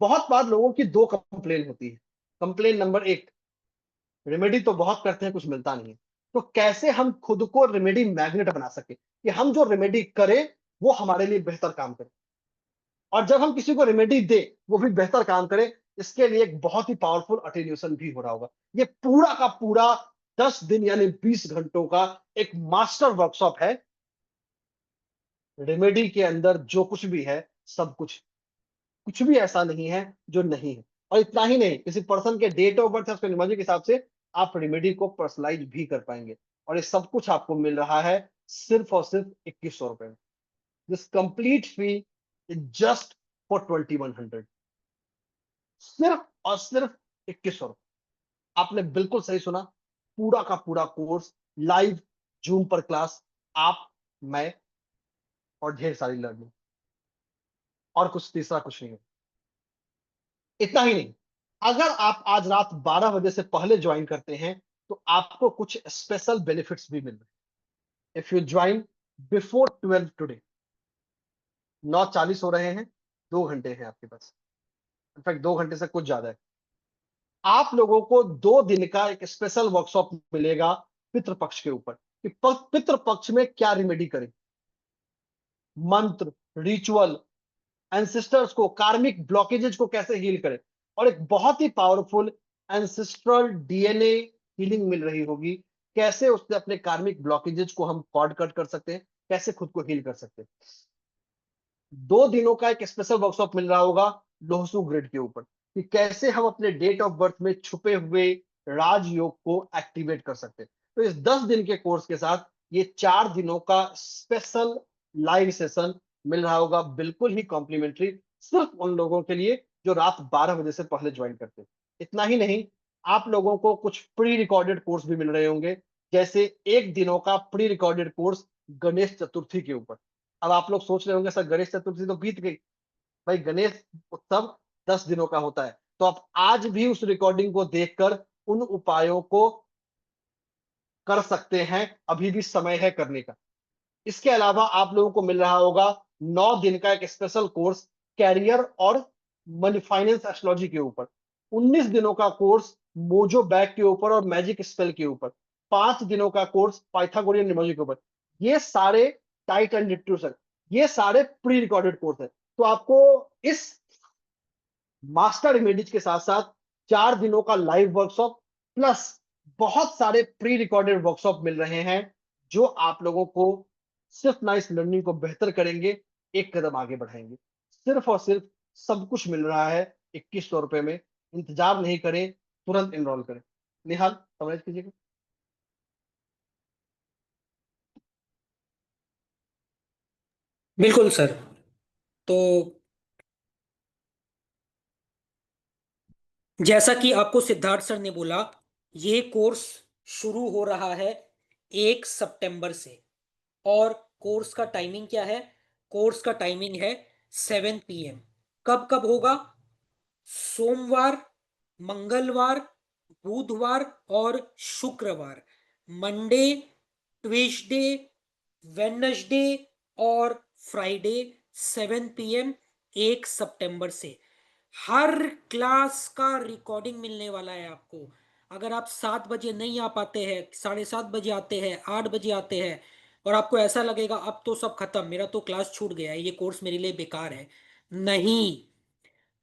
Speaker 2: बहुत बार लोगों की दो कंप्लेन होती है। कंप्लेन नंबर 1, रेमेडी तो बहुत करते हैं, कुछ मिलता नहीं है। तो कैसे हम खुद को रेमेडी मैग्नेट बना सके कि हम जो रेमेडी करें वो हमारे लिए बेहतर काम करे, और जब हम किसी को रेमेडी दे वो भी बेहतर काम करे। इसके लिए एक बहुत ही पावरफुल अटेन्यूएशन भी हो रहा होगा। ये पूरा का पूरा 10 दिन यानी 20 घंटों का एक मास्टर वर्कशॉप है। रेमेडी के अंदर जो कुछ भी है, सब कुछ, कुछ भी ऐसा नहीं है जो नहीं है। और इतना ही नहीं, किसी पर्सन के डेट ऑफ बर्थ है, उसके न्यूमरोलॉजी के हिसाब से आप रेमेडी को पर्सनलाइज भी कर पाएंगे। और ये सब कुछ आपको मिल रहा है सिर्फ और सिर्फ 2100 रुपए में। This complete fee is just for 2100, सिर्फ और सिर्फ 2100। आपने बिल्कुल सही सुना, पूरा का पूरा कोर्स लाइव, जूम पर क्लास, आप, मैं और ढेर सारी लर्निंग, और कुछ तीसरा कुछ नहीं है। इतना ही नहीं, अगर आप आज रात 12 बजे से पहले ज्वाइन करते हैं तो आपको कुछ स्पेशल बेनिफिट्स भी मिल रहे हैं। If you join before 12 today, 9:40 हो रहे हैं, 2 घंटे हैं आपके पास, इनफैक्ट 2 घंटे से कुछ ज्यादा है। आप लोगों को 2 दिन का एक स्पेशल वर्कशॉप मिलेगा पितृपक्ष के ऊपर, कि पितृपक्ष में क्या रेमेडी करें, मंत्र, रिचुअल, एंसेस्टर्स को, कार्मिक ब्लॉकेजेस को कैसे हील करें। और एक बहुत ही पावरफुल एंसेस्ट्रल डीएनए हीलिंग मिल रही होगी, कैसे उससे अपने कार्मिक ब्लॉकेजेस को हम कॉर्ड कट कर सकते हैं, कैसे खुद को हील कर सकते हैं। 2 दिनों का एक स्पेशल वर्कशॉप मिल रहा होगा लोहसू ग्रिड के ऊपर, कि कैसे हम अपने डेट ऑफ बर्थ में छुपे हुए राजयोग को एक्टिवेट कर सकते हैं। तो इस 10 दिन के कोर्स के साथ ये 4 दिनों का स्पेशल लाइव सेशन मिल रहा होगा, बिल्कुल ही कॉम्प्लीमेंट्री, सिर्फ उन लोगों के लिए जो रात 12 बजे से पहले ज्वाइन करते हैं। इतना ही नहीं, आप लोगों को कुछ प्री रिकॉर्डेड कोर्स भी मिल रहे होंगे, जैसे 1 दिनों का pre recorded course Ganesh Chaturthi के ऊपर। अब आप लोग सोच रहे होंगे सर गणेश चतुर्थी तो बीत गई। भाई गणेश उत्सव 10 दिनों का होता है, तो आप आज भी उस रिकॉर्डिंग को देखकर उन उपायों को कर सकते हैं, अभी भी समय है करने का। इसके अलावा आप लोगों को मिल रहा होगा 9 दिन का एक स्पेशल कोर्स कैरियर और मनी फाइनेंस एस्ट्रोलॉजी के ऊपर, 19 दिनों का कोर्स मोजो बैग के ऊपर और मैजिक स्पेल के ऊपर, 5 दिनों का कोर्स पाइथागोरियन न्यूमरोलॉजी के ऊपर। ये सारे टाइट एंड लिटरेचर, ये सारे प्री रिकॉर्डेड कोर्स है। तो आपको इस मास्टर इमेजेस के साथ साथ 4 दिनों का लाइव वर्कशॉप प्लस बहुत सारे प्री रिकॉर्डेड वर्कशॉप मिल रहे हैं, जो आप लोगों को सिर्फ ना इस लर्निंग को बेहतर करेंगे, एक कदम आगे बढ़ाएंगे। सिर्फ और सिर्फ सब कुछ मिल रहा है 2100 रुपए में। इंतजार नहीं करें, तुरंत एनरोल करें। निहाल समझ कीजिएगा।
Speaker 1: बिल्कुल सर। तो जैसा कि आपको सिद्धार्थ सर ने बोला, ये कोर्स शुरू हो रहा है 1 सितंबर से। और कोर्स का टाइमिंग क्या है? कोर्स का टाइमिंग है 7 PM। कब कब होगा? सोमवार, मंगलवार, बुधवार और शुक्रवार। मंडे, ट्यूसडे, वेडनेसडे और फ्राइडे, 7 PM, 1 सितंबर से। हर क्लास का रिकॉर्डिंग मिलने वाला है आपको। अगर आप 7 बजे नहीं आ पाते हैं, 7:30 बजे आते हैं, 8 बजे आते हैं, और आपको ऐसा लगेगा अब तो सब खत्म, मेरा तो क्लास छूट गया है, ये कोर्स मेरे लिए बेकार है, नहीं।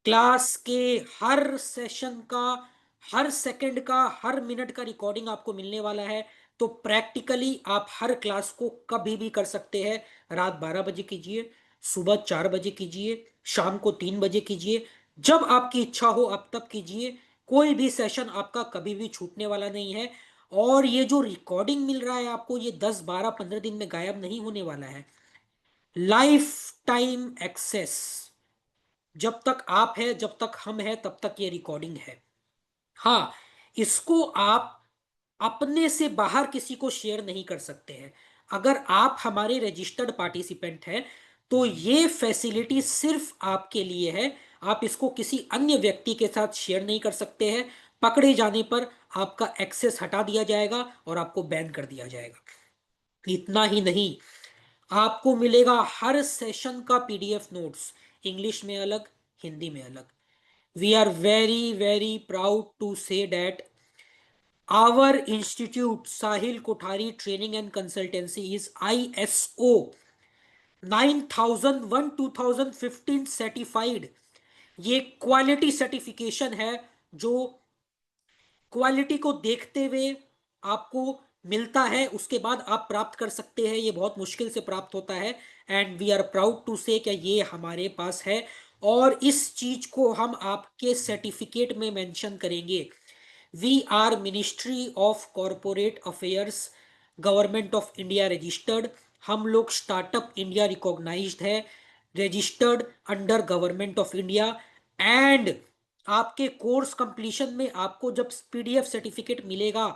Speaker 1: क्लास के हर सेशन का, हर सेकंड का, हर मिनट का रिकॉर्डिंग आपको मिलने वाला है। तो प्रैक्टिकली आप हर क्लास को कभी भी कर सकते हैं। रात 12 बजे कीजिए, सुबह 4 बजे कीजिए, शाम को 3 बजे कीजिए, जब आपकी इच्छा हो आप तब कीजिए। कोई भी सेशन आपका कभी भी छूटने वाला नहीं है। और ये जो रिकॉर्डिंग मिल रहा है आपको, ये 10, 12, 15 दिन में गायब नहीं होने वाला है। Lifetime access. जब तक आप है, जब तक हम है, तब तक ये रिकॉर्डिंग है। हाँ, इसको आप अपने से बाहर किसी को शेयर नहीं कर सकते हैं। अगर आप हमारे रजिस्टर्ड पार्टिसिपेंट हैं तो ये फैसिलिटी सिर्फ आपके लिए है। आप इसको किसी अन्य व्यक्ति के साथ शेयर नहीं कर सकते हैं। पकड़े जाने पर आपका एक्सेस हटा दिया जाएगा और आपको बैन कर दिया जाएगा। इतना ही नहीं, आपको मिलेगा हर सेशन का पीडीएफ नोट्स, इंग्लिश में अलग, हिंदी में अलग। We are very, very proud to say that our institute, Sahil Kothari Training and Consultancy, is ISO 9001 2015 certified. ये क्वालिटी सर्टिफिकेशन है जो क्वालिटी को देखते हुए आपको मिलता है, उसके बाद आप प्राप्त कर सकते हैं। ये बहुत मुश्किल से प्राप्त होता है, and we are proud to say कि ये हमारे पास है। और इस चीज को हम आपके सर्टिफिकेट में मेंशन करेंगे। We are ministry of corporate affairs, government of India registered. हम लोग स्टार्टअप इंडिया रिकॉग्नाइज्ड है, registered under government of India. And आपके कोर्स कंप्लीशन में आपको जब पीडीएफ सर्टिफिकेट मिलेगा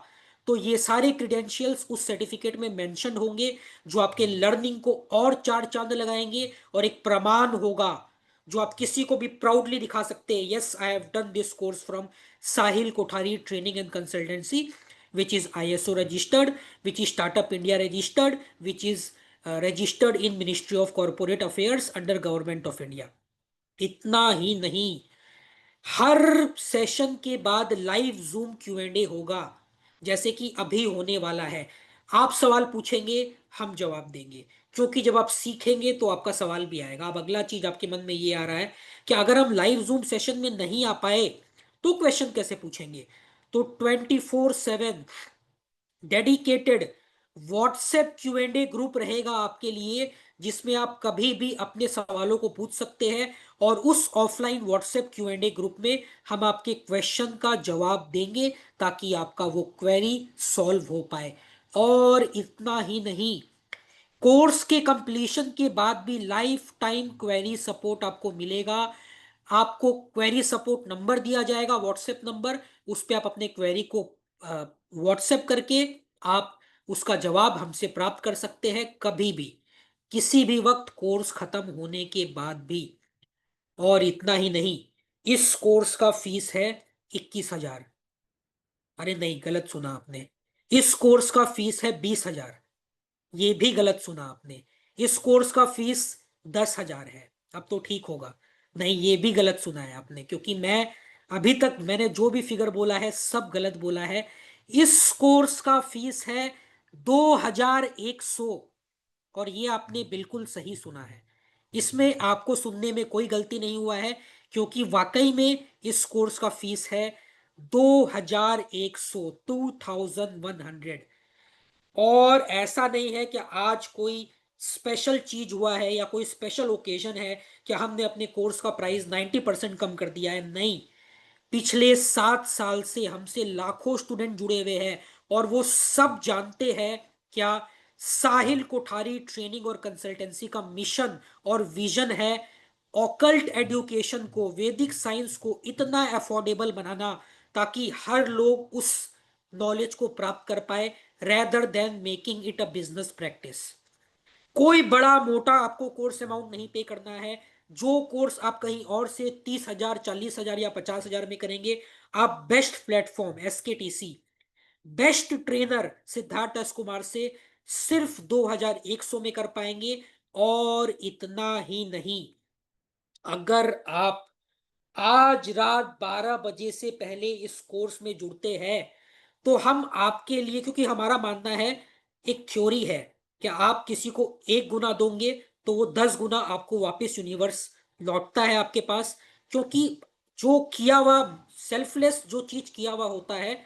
Speaker 1: तो ये सारे क्रीडेंशियल्स उस सर्टिफिकेट में मेंशन होंगे, जो आपके लर्निंग को और चार चांद लगाएंगे, और एक प्रमाण होगा जो आप किसी को भी प्राउडली दिखा सकते हैं। Yes, I have done this course from Sahil Kothari training and consultancy, which is ISO registered, which is Startup India registered, which is registered in Ministry of Corporate Affairs under Government of India। इतना ही नहीं, हर session के बाद live zoom Q&A होगा, जैसे कि अभी होने वाला है। आप सवाल पूछेंगे, हम जवाब देंगे, क्योंकि जब आप सीखेंगे तो आपका सवाल भी आएगा। अब अगला चीज आपके मन में ये आ रहा है कि अगर हम लाइव जूम सेशन में नहीं आ पाए तो क्वेश्चन कैसे पूछेंगे? तो 24/7 डेडिकेटेड व्हाट्सएप Q&A ग्रुप रहेगा आपके लिए, जिसमें आप कभी भी अपने सवालों को पूछ सकते हैं, और उस ऑफलाइन व्हाट्सएप Q&A ग्रुप में हम आपके क्वेश्चन का जवाब देंगे ताकि आपका वो क्वेरी सॉल्व हो पाए। और इतना ही नहीं, कोर्स के कंप्लीशन के बाद भी लाइफ टाइम क्वेरी सपोर्ट आपको मिलेगा। आपको क्वेरी सपोर्ट नंबर दिया जाएगा, व्हाट्सएप नंबर, उस पे आप अपने क्वेरी को व्हाट्सएप करके आप उसका जवाब हमसे प्राप्त कर सकते हैं, कभी भी, किसी भी वक्त, कोर्स खत्म होने के बाद भी। और इतना ही नहीं, इस कोर्स का फीस है 21,000। अरे नहीं, गलत सुना आपने। इस कोर्स का फीस है 20,000। ये भी गलत सुना आपने। इस कोर्स का फीस 10,000 है। अब तो ठीक होगा। नहीं, ये भी गलत सुना है आपने, क्योंकि मैं अभी तक मैंने जो भी फिगर बोला है सब गलत बोला है। इस कोर्स का फीस है 2,100। और ये आपने बिल्कुल सही सुना है। इसमें आपको सुनने में कोई गलती नहीं हुआ है, क्योंकि वाकई में इस कोर्स का फीस है 2,100, 2,100। और ऐसा नहीं है कि आज कोई स्पेशल चीज हुआ है या कोई स्पेशल ओकेजन है कि हमने अपने कोर्स का प्राइस 90% कम कर दिया है। नहीं, पिछले 7 साल से हमसे लाखों स्टूडेंट जुड़े हुए हैं, और वो सब जानते हैं क्या साहिल कोठारी ट्रेनिंग और कंसल्टेंसी का मिशन और विजन है, ऑकल्ट एजुकेशन को, वैदिक साइंस को इतना अफोर्डेबल बनाना ताकि हर लोग उस नॉलेज को प्राप्त कर पाए, rather than making it a business practice. कोई बड़ा मोटा आपको कोर्स अमाउंट नहीं पे करना है। जो कोर्स आप कहीं और से 30,000, 40,000 या 50,000 में करेंगे, आप best platform SKTC, best trainer Siddharth S Kumar से सिर्फ 2,100 में कर पाएंगे। और इतना ही नहीं, अगर आप आज रात 12 बजे से पहले इस कोर्स में जुड़ते हैं, तो हम आपके लिए, क्योंकि हमारा मानना है, एक थ्योरी है कि आप किसी को 1 गुना दोगे तो वो 10 गुना आपको वापस यूनिवर्स लौटता है आपके पास। क्योंकि जो किया हुआ, सेल्फलेस जो चीज किया हुआ होता है,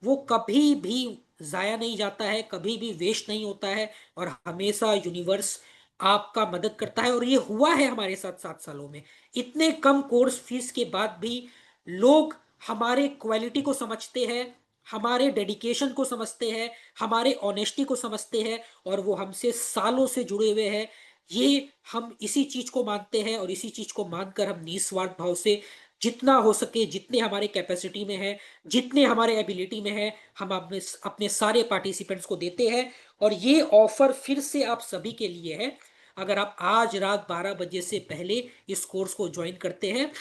Speaker 1: वो कभी भी जाया नहीं जाता है, कभी भी वेस्ट नहीं होता है, और हमेशा यूनिवर्स आपका मदद करता है। और ये हुआ है हमारे साथ 7 सालों में। इतने कम कोर्स फीस के बाद भी लोग हमारे क्वालिटी को समझते हैं, हमारे डेडिकेशन को समझते हैं, हमारे ऑनेस्टी को समझते हैं, और वो हमसे सालों से जुड़े हुए हैं। ये हम इसी चीज को मानते हैं, और इसी चीज को मानकर हम निस्वार्थ भाव से जितना हो सके, जितने हमारे कैपेसिटी में है, जितने हमारे एबिलिटी में है, हम अपने अपने सारे पार्टिसिपेंट्स को देते हैं। और ये ऑफर फिर से आप सभी के लिए है। अगर आप आज रात 12 बजे से पहले इस कोर्स को ज्वाइन करते हैं,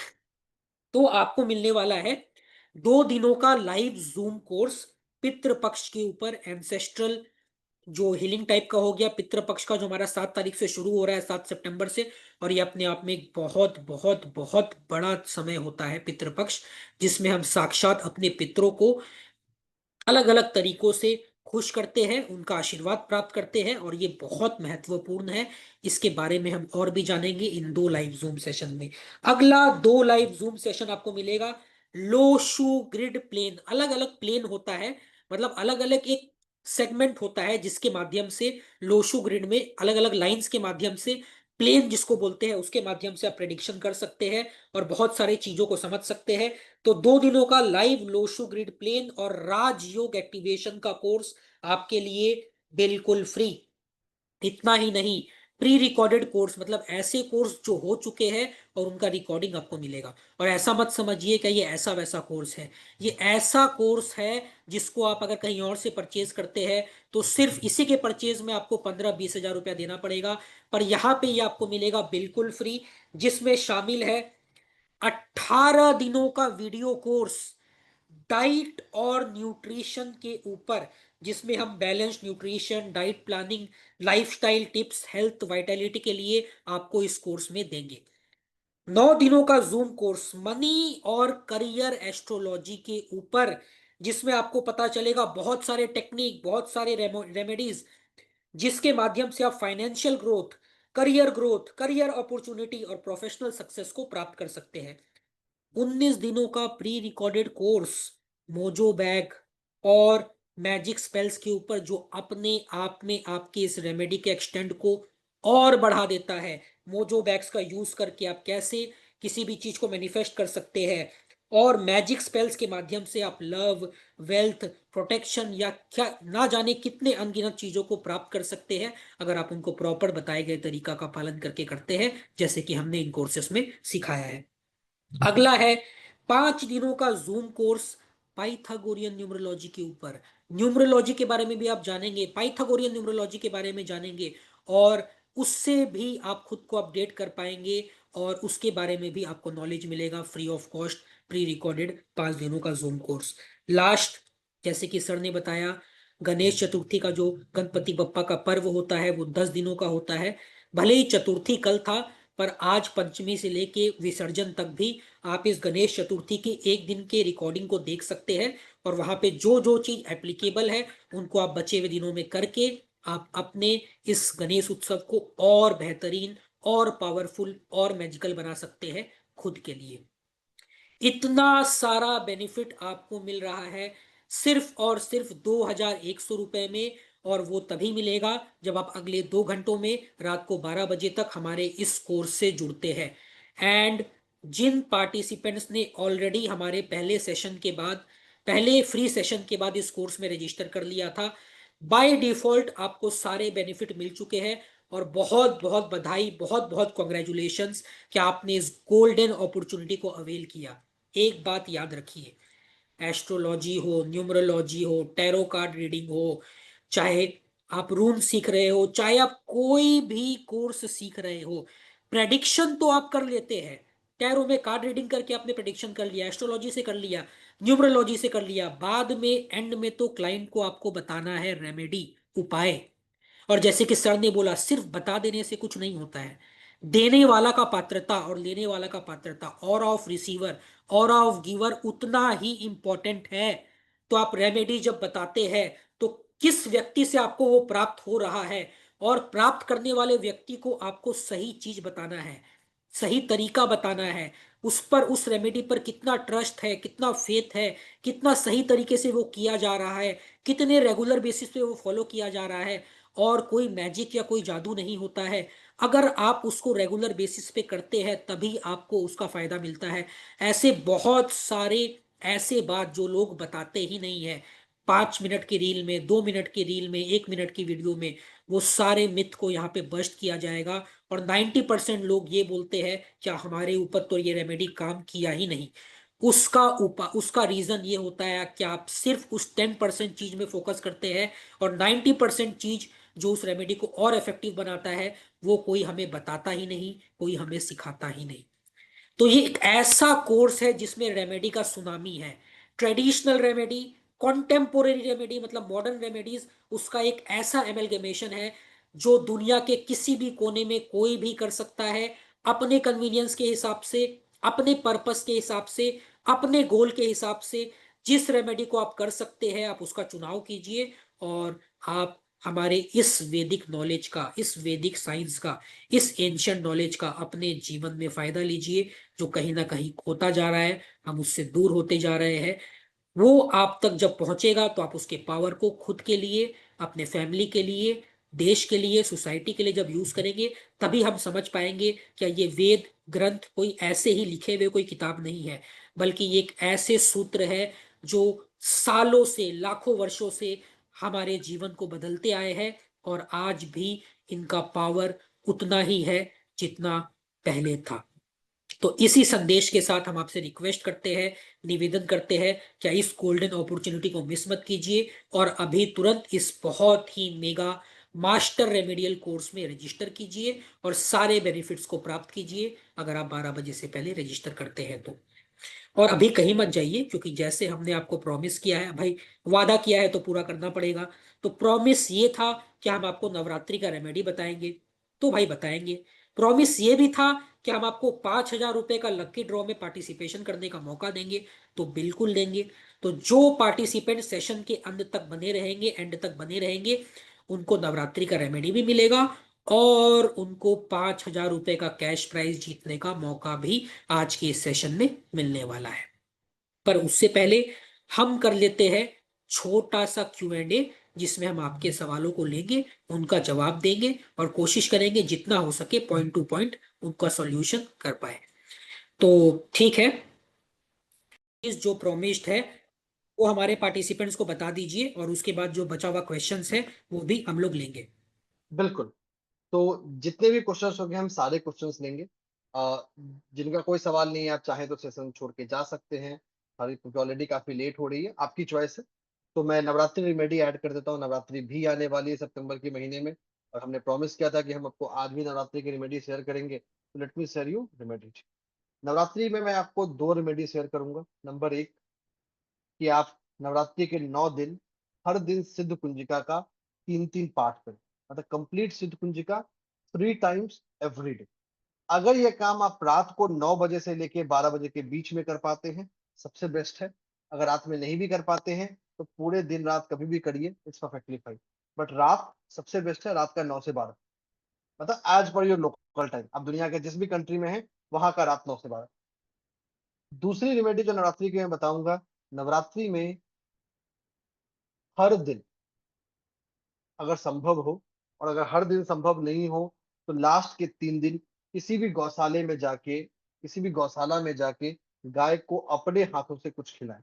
Speaker 1: तो आपको मिलने वाला है 2 दिनों का लाइव जूम कोर्स, पितृपक्ष के ऊपर, एंसेस्ट्रल जो हीलिंग टाइप का हो गया, पितृपक्ष का जो हमारा 7 तारीख से शुरू हो रहा है, 7 सितंबर से। और ये अपने आप में एक बहुत बहुत बहुत बड़ा समय होता है पितृपक्ष, जिसमें हम साक्षात अपने पितरों को अलग अलग तरीकों से खुश करते हैं, उनका आशीर्वाद प्राप्त करते हैं, और ये बहुत महत्वपूर्ण है। इसके बारे में हम और भी जानेंगे इन 2 लाइव जूम सेशन में। अगला 2 लाइव जूम सेशन आपको मिलेगा लोशु ग्रिड प्लेन। अलग अलग प्लेन होता है, मतलब अलग अलग एक सेगमेंट होता है, जिसके माध्यम से लोशु ग्रिड में अलग अलग लाइंस के माध्यम से, प्लेन जिसको बोलते हैं, उसके माध्यम से आप प्रेडिक्शन कर सकते हैं और बहुत सारी चीजों को समझ सकते हैं। तो 2 दिनों का लाइव लोशो ग्रिड प्लेन और राजयोग एक्टिवेशन का कोर्स आपके लिए बिल्कुल फ्री। इतना ही नहीं, प्री रिकॉर्डेड कोर्स, मतलब ऐसे कोर्स जो हो चुके हैं और उनका रिकॉर्डिंग आपको मिलेगा। और ऐसा मत समझिए कि ये ऐसा वैसा कोर्स है। ये ऐसा कोर्स है जिसको आप अगर कहीं और से परचेज करते हैं, तो सिर्फ इसी के परचेज में आपको 15-20 हजार रुपया देना पड़ेगा। पर यहाँ पे ये आपको मिलेगा बिल्कुल फ्री, जिसमें शामिल है 18 दिनों का वीडियो कोर्स डाइट और न्यूट्रिशन के ऊपर, जिसमें हम balance nutrition, diet planning, lifestyle tips, health Vitality के लिए आपको इस कोर्स में देंगे। 9 दिनों का जूम कोर्स मनी और करियर एस्ट्रोलॉजी के ऊपर, जिसमें आपको पता चलेगा बहुत सारे टेक्निक, बहुत सारे रेमेडीज, जिसके माध्यम से आप फाइनेंशियल ग्रोथ, करियर अपॉर्चुनिटी और प्रोफेशनल सक्सेस को प्राप्त कर सकते हैं। 19 दिनों का pre recorded course mojo bag और मैजिक स्पेल्स के ऊपर, जो अपने आप में आपके इस रेमेडी के एक्सटेंड को और बढ़ा देता है। मोजो बैग्स का यूज करके आप कैसे किसी भी चीज को मैनिफेस्ट कर सकते हैं, और मैजिक स्पेल्स के माध्यम से आप लव, वेल्थ, प्रोटेक्शन या क्या ना जाने कितने अनगिनत चीजों को प्राप्त कर सकते हैं, अगर आप उनको प्रॉपर बताए गए तरीका का पालन करके करते हैं, जैसे कि हमने इन कोर्सेस में सिखाया है। अगला है 5 दिनों का जूम कोर्स पाइथागोरियन न्यूमरोलॉजी के ऊपर। न्यूमरोलॉजी के बारे में भी आप जानेंगे, पाइथागोरियन न्यूमरोलॉजी के बारे में जानेंगे, और उससे भी आप खुद को अपडेट कर पाएंगे, और उसके बारे में भी आपको नॉलेज मिलेगा free of cost, pre recorded 5 दिनों का जूम कोर्स। लास्ट, जैसे कि सर ने बताया, गणेश चतुर्थी का जो गणपति बप्पा का पर्व होता है वो 10 दिनों का होता है। भले ही चतुर्थी कल था, पर आज पंचमी से लेके विसर्जन तक भी आप इस गणेश चतुर्थी के एक दिन के रिकॉर्डिंग को देख सकते हैं, और वहां पे जो जो चीज एप्लीकेबल है उनको आप बचे हुए दिनों में करके आप अपने इस गणेश उत्सव को और बेहतरीन, और पावरफुल, और मैजिकल बना सकते हैं खुद के लिए। इतना सारा बेनिफिट आपको मिल रहा है सिर्फ और सिर्फ 2100 रुपए में, और वो तभी मिलेगा जब आप अगले 2 घंटों में रात को 12 बजे तक हमारे इस कोर्स से जुड़ते हैं। एंड जिन पार्टिसिपेंट्स ने ऑलरेडी हमारे पहले फ्री सेशन के बाद इस कोर्स में रजिस्टर कर लिया था, बाय डिफॉल्ट आपको सारे बेनिफिट मिल चुके हैं, और बहुत बहुत बधाई, बहुत बहुत कॉन्ग्रेचुलेशंस कि आपने इस गोल्डन अपॉर्चुनिटी को अवेल किया। एक बात याद रखिए, एस्ट्रोलॉजी हो, न्यूमरोलॉजी हो, टैरो कार्ड रीडिंग हो, चाहे आप रून सीख रहे हो, चाहे आप कोई भी कोर्स सीख रहे हो, प्रेडिक्शन तो आप कर लेते हैं। टैरो में कार्ड रीडिंग करके आपने प्रेडिक्शन कर लिया, एस्ट्रोलॉजी से कर लिया, न्यूमरोलॉजी से कर लिया, बाद में एंड में तो क्लाइंट को आपको बताना है रेमेडी, उपाय। और जैसे कि सर ने बोला, सिर्फ बता देने से कुछ नहीं होता है। देने वाला का पात्रता और लेने वाला का पात्रता, और ऑफ रिसीवर, और ऑफ गिवर उतना ही इंपॉर्टेंट है। तो आप रेमेडी जब बताते हैं तो किस व्यक्ति से आपको वो प्राप्त हो रहा है, और प्राप्त करने वाले व्यक्ति को आपको सही चीज बताना है, सही तरीका बताना है, उस पर, उस रेमेडी पर कितना ट्रस्ट है, कितना फेथ है, कितना सही तरीके से वो किया जा रहा है, कितने रेगुलर बेसिस पे वो फॉलो किया जा रहा है। और कोई मैजिक या कोई जादू नहीं होता है, अगर आप उसको रेगुलर बेसिस पे करते हैं तभी आपको उसका फायदा मिलता है। ऐसे बहुत सारे ऐसे बात जो लोग बताते ही नहीं है, 5 मिनट की रील में, 2 मिनट की रील में, 1 मिनट की वीडियो में, वो सारे मिथ को यहाँ पे बस्ट किया जाएगा। और 90% लोग ये बोलते हैं क्या हमारे ऊपर तो ये रेमेडी काम किया ही नहीं। उसका रीजन ये होता है कि आप सिर्फ उस 10% चीज में फोकस करते हैं, और 90% चीज जो उस रेमेडी को और इफेक्टिव बनाता है वो कोई हमें बताता ही नहीं, कोई हमें सिखाता ही नहीं। तो ये एक ऐसा कोर्स है जिसमें रेमेडी का सुनामी है। ट्रेडिशनल रेमेडी, कॉन्टेम्पोरेरी रेमेडी, मतलब मॉडर्न रेमेडीज, उसका एक ऐसा एमेलगेमेशन है जो दुनिया के किसी भी कोने में कोई भी कर सकता है, अपने कन्वीनियंस के हिसाब से, अपने पर्पस के हिसाब से, अपने गोल के हिसाब से। जिस रेमेडी को आप कर सकते हैं आप उसका चुनाव कीजिए, और आप हमारे इस वैदिक नॉलेज का, इस वैदिक साइंस का, इस एंशियंट नॉलेज का अपने जीवन में फायदा लीजिए। जो कहीं ना कहीं खोता जा रहा है, हम उससे दूर होते जा रहे हैं, वो आप तक जब पहुंचेगा तो आप उसके पावर को खुद के लिए, अपने फैमिली के लिए, देश के लिए, सोसाइटी के लिए जब यूज करेंगे, तभी हम समझ पाएंगे क्या ये वेद ग्रंथ कोई ऐसे ही लिखे हुए कोई किताब नहीं है, बल्कि ये एक ऐसे सूत्र है जो सालों से, लाखों वर्षों से हमारे जीवन को बदलते आए हैं, और आज भी इनका पावर उतना ही है जितना पहले था। तो इसी संदेश के साथ हम आपसे रिक्वेस्ट करते हैं, निवेदन करते हैं, क्या इस गोल्डन अपॉर्चुनिटी को मिस मत कीजिए, और अभी तुरंत इस बहुत ही मेगा मास्टर रेमेडियल कोर्स में रजिस्टर कीजिए और सारे बेनिफिट्स को प्राप्त कीजिए, अगर आप 12 बजे से पहले रजिस्टर करते हैं तो। और अभी कहीं मत जाइए, क्योंकि जैसे हमने आपको प्रॉमिस किया है भाई, वादा किया है तो पूरा करना पड़ेगा। तो प्रॉमिस ये था कि हम आपको नवरात्रि का रेमेडी बताएंगे, तो भाई बताएंगे। प्रॉमिस ये भी था कि हम आपको 5,000 रुपए का लकी ड्रॉ में पार्टिसिपेशन करने का मौका देंगे, तो बिल्कुल देंगे। तो जो पार्टिसिपेंट सेशन के अंत तक बने रहेंगे, एंड तक बने रहेंगे, उनको नवरात्रि का रेमेडी भी मिलेगा, और उनको 5,000 रुपए का कैश प्राइज जीतने का मौका भी आज के इस सेशन में मिलने वाला है। पर उससे पहले हम कर लेते हैं छोटा सा Q&A, जिसमें हम आपके सवालों को लेंगे, उनका जवाब देंगे और कोशिश करेंगे जितना हो सके पॉइंट टू पॉइंट उनका सॉल्यूशन कर पाए। तो ठीक है, इस जो प्रोमिस्ड है वो हमारे पार्टिसिपेंट्स को बता दीजिए, और उसके बाद जो बचा हुआ क्वेश्चंस है वो भी हम लोग लेंगे।
Speaker 2: बिल्कुल। तो जितने भी क्वेश्चंस होंगे हम सारे क्वेश्चंस लेंगे। जिनका कोई सवाल नहीं है, आप चाहे तो सेशन छोड़ के जा सकते हैं, अभी क्योंकि ऑलरेडी काफी लेट हो रही है, आपकी चॉइस है। तो मैं नवरात्रि रेमेडी ऐड कर देता हूँ। नवरात्रि भी आने वाली है सितंबर के महीने में, और हमने प्रॉमिस किया था कि हम आपको आज भी नवरात्रि की रेमेडी शेयर करेंगे, तो let me share you remedy. Navratri में मैं आपको दो रेमेडी शेयर करूंगा। नंबर एक, कि आप नवरात्रि के 9 दिन हर दिन सिद्ध कुंजिका का 3-3 पाठ करें, मतलब कंप्लीट सिद्ध कुंजिका 3 टाइम्स एवरी डे। अगर ये काम आप रात को 9 बजे से लेके 12 बजे के बीच में कर पाते हैं, सबसे बेस्ट है। अगर रात में नहीं भी कर पाते हैं तो पूरे दिन रात कभी भी करिए, इट्स परफेक्टली फाइन। बट रात सबसे बेस्ट है, रात का 9 से 12, मतलब as per your local time, आप दुनिया के जिस भी कंट्री में है वहां का रात 9 से 12। दूसरी रेमेडी जो नवरात्रि की मैं बताऊंगा, नवरात्रि में हर दिन अगर संभव हो, और अगर हर दिन संभव नहीं हो तो लास्ट के 3 दिन किसी भी गौशाला में जाके गाय को अपने हाथों से कुछ खिलाएं।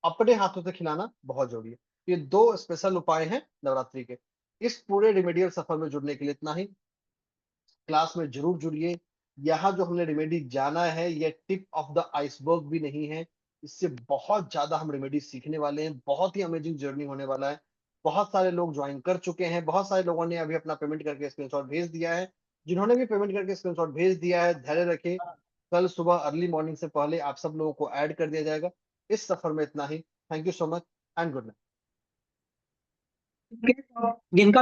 Speaker 2: अपने हाथों से खिलाना बहुत जरूरी है। ये दो स्पेशल उपाय हैं नवरात्रि के। इस पूरे रेमेडियल सफर में जुड़ने के लिए इतना ही। क्लास में जरूर जुड़िए। यहाँ जो हमने रेमेडी जाना है ये टिप ऑफ द आइसबर्ग भी नहीं है, इससे बहुत ज्यादा हम रेमेडी सीखने वाले हैं। बहुत ही अमेजिंग जर्नी होने वाला है। बहुत सारे लोग ज्वाइन कर चुके हैं, बहुत सारे लोगों ने अभी अपना पेमेंट करके स्क्रीनशॉट भेज दिया है। जिन्होंने भी पेमेंट करके स्क्रीनशॉट भेज दिया है, धैर्य रखें, कल सुबह अर्ली मॉर्निंग से पहले आप सब लोगों को ऐड कर दिया जाएगा। इस सफर में इतना ही। Thank you so much and good night.
Speaker 1: जिनका